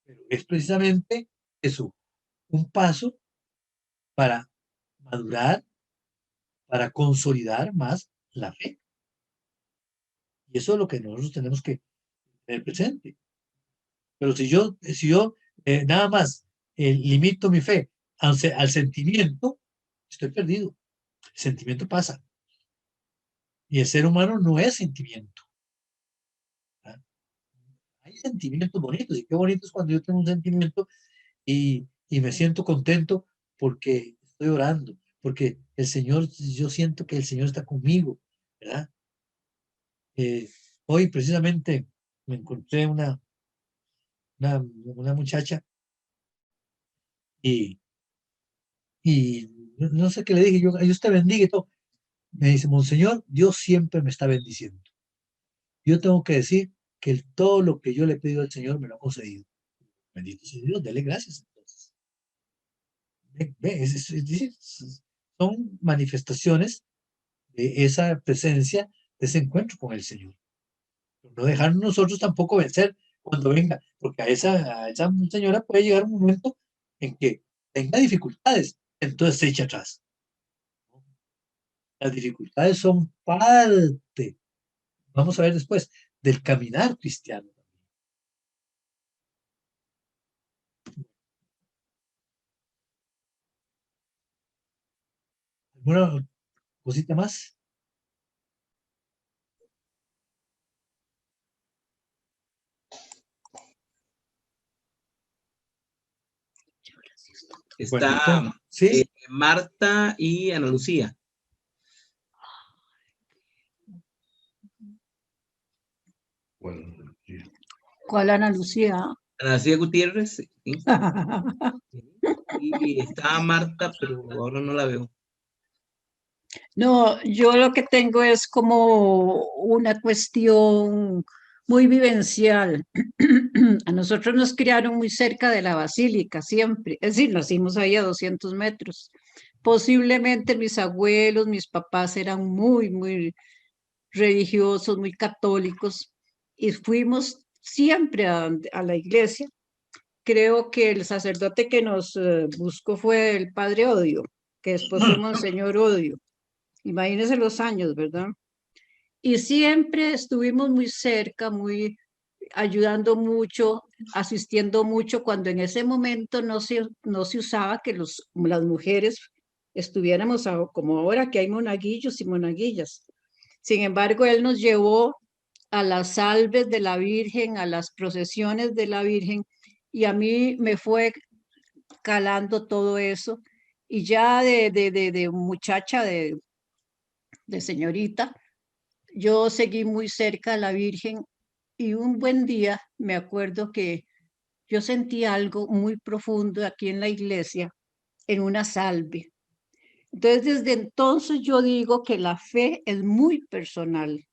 Pero es precisamente eso, un paso para madurar, para consolidar más la fe. Y eso es lo que nosotros tenemos que tener presente. Pero si yo nada más limito mi fe al sentimiento, estoy perdido. El sentimiento pasa. Y el ser humano no es sentimiento. ¿Verdad? Hay sentimientos bonitos. Y qué bonito es cuando yo tengo un sentimiento y me siento contento porque estoy orando. Porque el Señor, yo siento que el Señor está conmigo. ¿Verdad? Hoy precisamente me encontré una muchacha y no sé qué le dije, yo, Dios te bendiga y todo. Me dice, Monseñor, Dios siempre me está bendiciendo. Yo tengo que decir que todo lo que yo le he pedido al Señor me lo ha concedido. Bendito sea Dios, dele gracias entonces. Es decir, son manifestaciones de esa presencia, de ese encuentro con el Señor. No dejar nosotros tampoco vencer cuando venga, porque a esa señora puede llegar un momento en que tenga dificultades, entonces se echa atrás. Las dificultades son parte, vamos a ver después, del caminar cristiano. ¿Alguna cosita más? Bueno, Está entonces, ¿sí? Marta y Ana Lucía. Bueno, ¿Cuál Ana Lucía? Ana Lucía Gutiérrez. ¿Sí? Y está Marta, pero ahora no la veo. No, yo lo que tengo es como una cuestión muy vivencial. A nosotros nos criaron muy cerca de la basílica, siempre. Es decir, nacimos ahí a 200 metros. Posiblemente mis abuelos, mis papás eran muy religiosos, muy católicos, y fuimos siempre a la iglesia. Creo que el sacerdote que nos buscó fue el padre Odio, que después fue Monseñor Odio. Imagínense los años, ¿verdad? Y siempre estuvimos muy cerca, muy ayudando mucho, asistiendo mucho, cuando en ese momento no se usaba que las mujeres estuviéramos como ahora que hay monaguillos y monaguillas. Sin embargo, él nos llevó a las salves de la Virgen, a las procesiones de la Virgen, y a mí me fue calando todo eso. Y ya de muchacha, de señorita, yo seguí muy cerca a la Virgen, y un buen día me acuerdo que yo sentí algo muy profundo aquí en la iglesia, en una salve. Entonces, desde entonces yo digo que la fe es muy personal.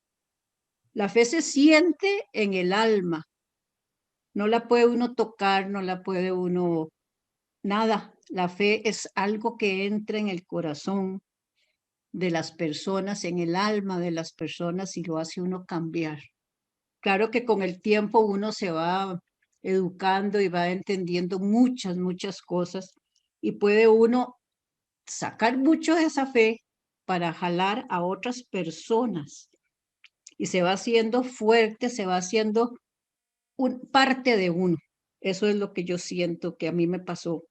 La fe se siente en el alma. No la puede uno tocar, no la puede uno, nada. La fe es algo que entra en el corazón de las personas, en el alma de las personas, y lo hace uno cambiar. Claro que con el tiempo uno se va educando y va entendiendo muchas cosas, y puede uno sacar mucho de esa fe para jalar a otras personas, y se va haciendo fuerte, se va haciendo parte de uno. Eso es lo que yo siento que a mí me pasó.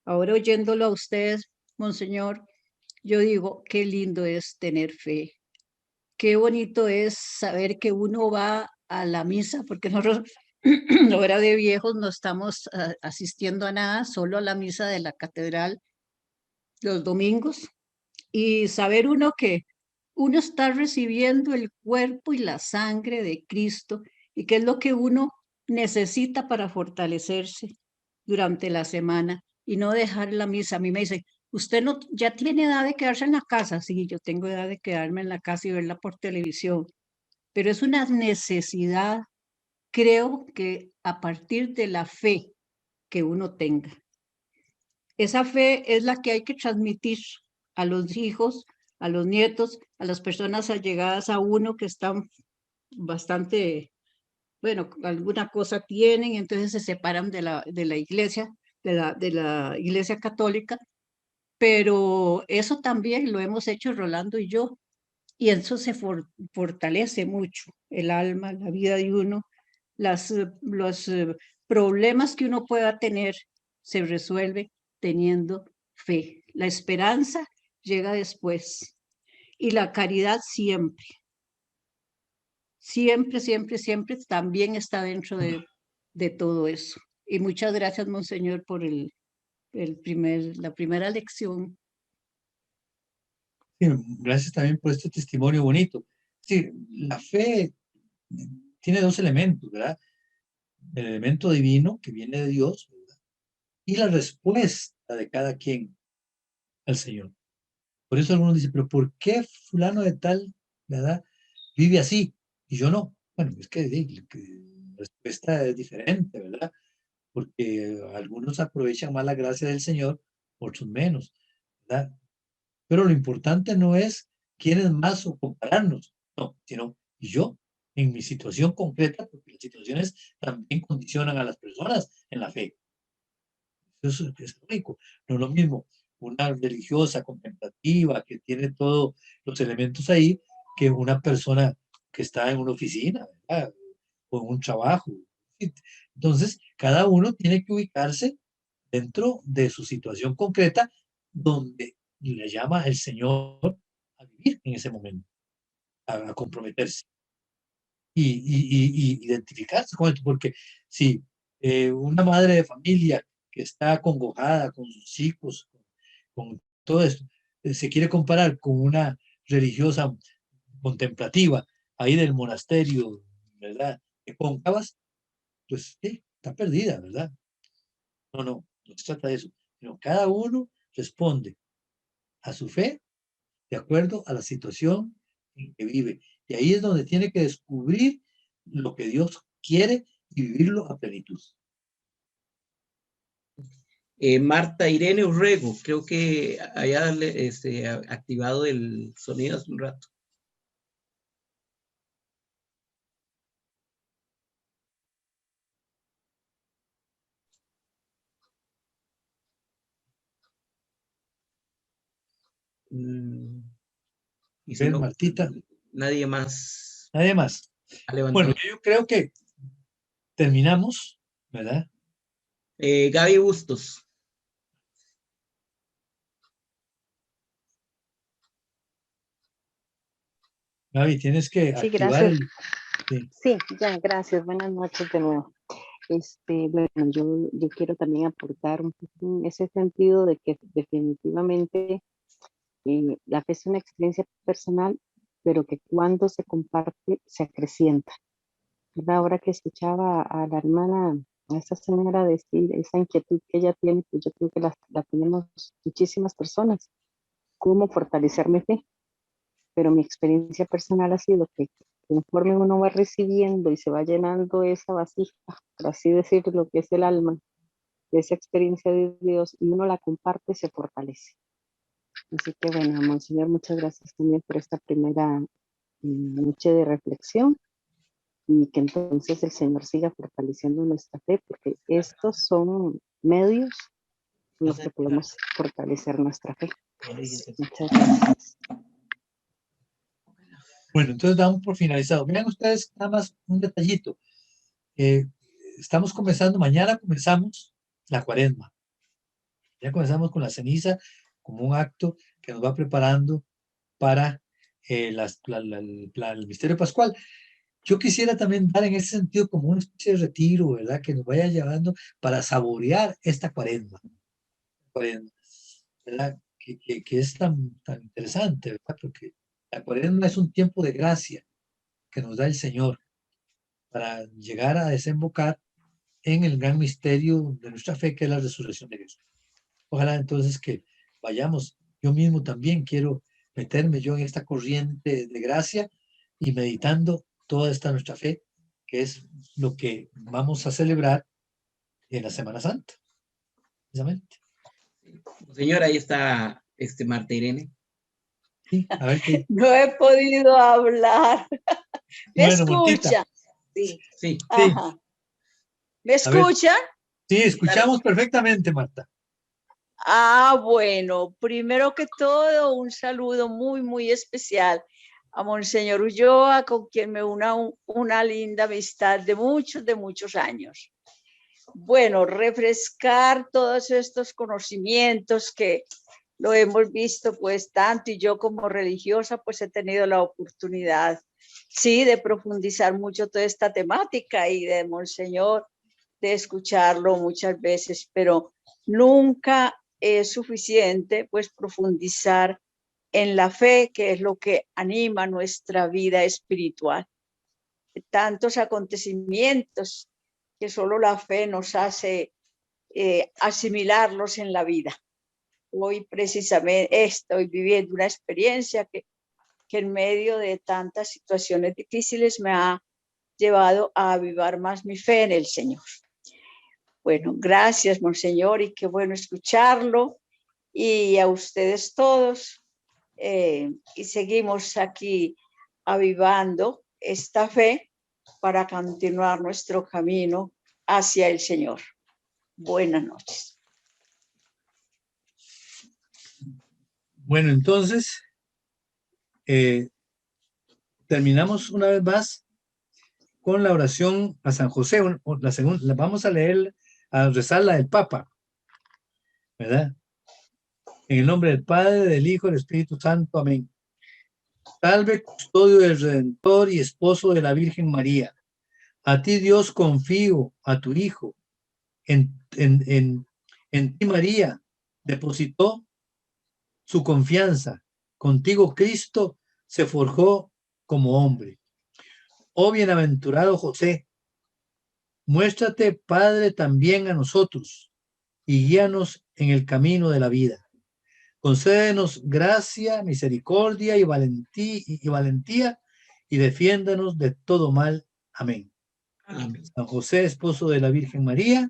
Ahora, oyéndolo a ustedes, Monseñor, yo digo, qué lindo es tener fe. Qué bonito es saber que uno va a la misa, porque nosotros ahora de viejos no estamos asistiendo a nada, solo a la misa de la catedral los domingos, y saber uno que uno está recibiendo el cuerpo y la sangre de Cristo, y que es lo que uno necesita para fortalecerse durante la semana y no dejar la misa. A mí me dicen, ¿usted no ya tiene edad de quedarse en la casa? Sí, yo tengo edad de quedarme en la casa y verla por televisión, pero es una necesidad, creo que a partir de la fe que uno tenga. Esa fe es la que hay que transmitir a los hijos, a los nietos, a las personas allegadas a uno que están bastante, bueno, alguna cosa tienen, entonces se separan de la iglesia, de la iglesia católica, pero eso también lo hemos hecho Rolando y yo, y eso se fortalece mucho el alma, la vida de uno, los problemas que uno pueda tener se resuelve teniendo fe. La esperanza llega después, y la caridad siempre, siempre también está dentro de todo eso. Y muchas gracias, Monseñor, por la primera lección. Sí, gracias también por este testimonio bonito. Sí, la fe tiene dos elementos, ¿verdad? El elemento divino que viene de Dios, ¿verdad? Y la respuesta de cada quien al Señor. Por eso algunos dicen, pero ¿por qué fulano de tal, ¿verdad? Vive así y yo no? Bueno, es que la respuesta es diferente, ¿verdad? Porque algunos aprovechan más la gracia del Señor, otros menos, ¿verdad? Pero lo importante no es quién es más o compararnos, no, sino y yo en mi situación concreta, porque las situaciones también condicionan a las personas en la fe. Eso es rico. No es lo mismo una religiosa contemplativa que tiene todos los elementos ahí que una persona que está en una oficina, ¿verdad? O en un trabajo. Entonces, cada uno tiene que ubicarse dentro de su situación concreta, donde le llama el Señor a vivir en ese momento, a comprometerse y identificarse con esto, porque si una madre de familia que está acongojada con sus hijos, con todo esto, se quiere comparar con una religiosa contemplativa ahí del monasterio, ¿verdad? De Cóncavas, pues sí, está perdida, ¿verdad? No se trata de eso, sino cada uno responde a su fe de acuerdo a la situación en que vive. Y ahí es donde tiene que descubrir lo que Dios quiere y vivirlo a plenitud. Marta Irene Urrego, creo que haya activado el sonido hace un rato. Y si no, Martita. Nadie más. Nadie más. Bueno, yo creo que terminamos, ¿verdad? Gaby Bustos. Gaby, tienes que Sí, activar gracias. el... Sí, ya, gracias. Buenas noches de nuevo. Bueno, yo quiero también aportar un poco en ese sentido de que definitivamente la fe es una experiencia personal, pero que cuando se comparte se acrecienta. ¿Verdad? Ahora que escuchaba a la hermana, a esta señora decir esa inquietud que ella tiene, pues yo creo que la tenemos muchísimas personas. ¿Cómo fortalecer mi fe? Pero mi experiencia personal ha sido que conforme uno va recibiendo y se va llenando esa vasija, por así decirlo, lo que es el alma, de esa experiencia de Dios, y uno la comparte, se fortalece. Así que bueno, Monseñor, muchas gracias también por esta primera noche de reflexión, y que entonces el Señor siga fortaleciendo nuestra fe, porque estos son medios con los que podemos fortalecer nuestra fe. Muchas gracias. Bueno, entonces damos por finalizado. Miren ustedes nada más un detallito. Estamos comenzando, mañana comenzamos la cuaresma. Ya comenzamos con la ceniza como un acto que nos va preparando para el misterio pascual. Yo quisiera también dar en ese sentido como una especie de retiro, ¿verdad? Que nos vaya llevando para saborear esta cuaresma, ¿verdad? Que es tan interesante, ¿verdad? Porque la cuaresma es un tiempo de gracia que nos da el Señor para llegar a desembocar en el gran misterio de nuestra fe, que es la resurrección de Jesús. Ojalá entonces que vayamos. Yo mismo también quiero meterme yo en esta corriente de gracia y meditando toda esta nuestra fe, que es lo que vamos a celebrar en la Semana Santa. Precisamente. Señora, ahí está Marta Irene. Sí, a ver qué. No he podido hablar. ¿Me escucha? Sí. Sí. Ajá. ¿Me escucha? Sí, escuchamos perfectamente, Marta. Ah, bueno, primero que todo, un saludo muy, muy especial a Monseñor Ulloa, con quien me una una linda amistad de muchos años. Bueno, refrescar todos estos conocimientos que lo hemos visto pues tanto, y yo como religiosa pues he tenido la oportunidad, sí, de profundizar mucho toda esta temática y de Monseñor, de escucharlo muchas veces, pero nunca es suficiente pues profundizar en la fe, que es lo que anima nuestra vida espiritual. Tantos acontecimientos que solo la fe nos hace asimilarlos en la vida. Hoy precisamente estoy viviendo una experiencia que en medio de tantas situaciones difíciles me ha llevado a avivar más mi fe en el Señor. Bueno, gracias, Monseñor, y qué bueno escucharlo, y a ustedes todos, y seguimos aquí avivando esta fe para continuar nuestro camino hacia el Señor. Buenas noches. Bueno, entonces, terminamos una vez más con la oración a San José. La segunda, vamos a leer, a rezar la del Papa, ¿verdad? En el nombre del Padre, del Hijo y del Espíritu Santo. Amén. Salve, custodio del Redentor y esposo de la Virgen María. A ti, Dios, confío, a tu Hijo. En ti, María, depositó su confianza. Contigo, Cristo se forjó como hombre. Oh bienaventurado José, muéstrate, Padre, también a nosotros y guíanos en el camino de la vida. Concédenos gracia, misericordia y valentía y defiéndanos de todo mal. Amén. Amén. San José, esposo de la Virgen María,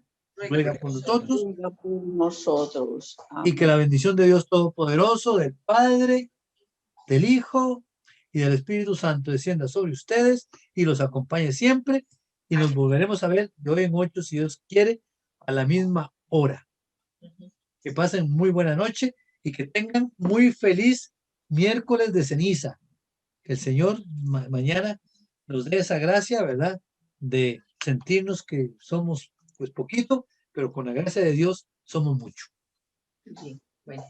ruega por nosotros Ruega por nosotros. y que la bendición de Dios Todopoderoso, del Padre, del Hijo y del Espíritu Santo descienda sobre ustedes y los acompañe siempre. Y nos volveremos a ver de hoy en 8, si Dios quiere, a la misma hora. Que pasen muy buena noche y que tengan muy feliz miércoles de ceniza. Que el Señor mañana nos dé esa gracia, ¿verdad? De sentirnos que somos pues poquito, pero con la gracia de Dios somos mucho. Sí, bueno.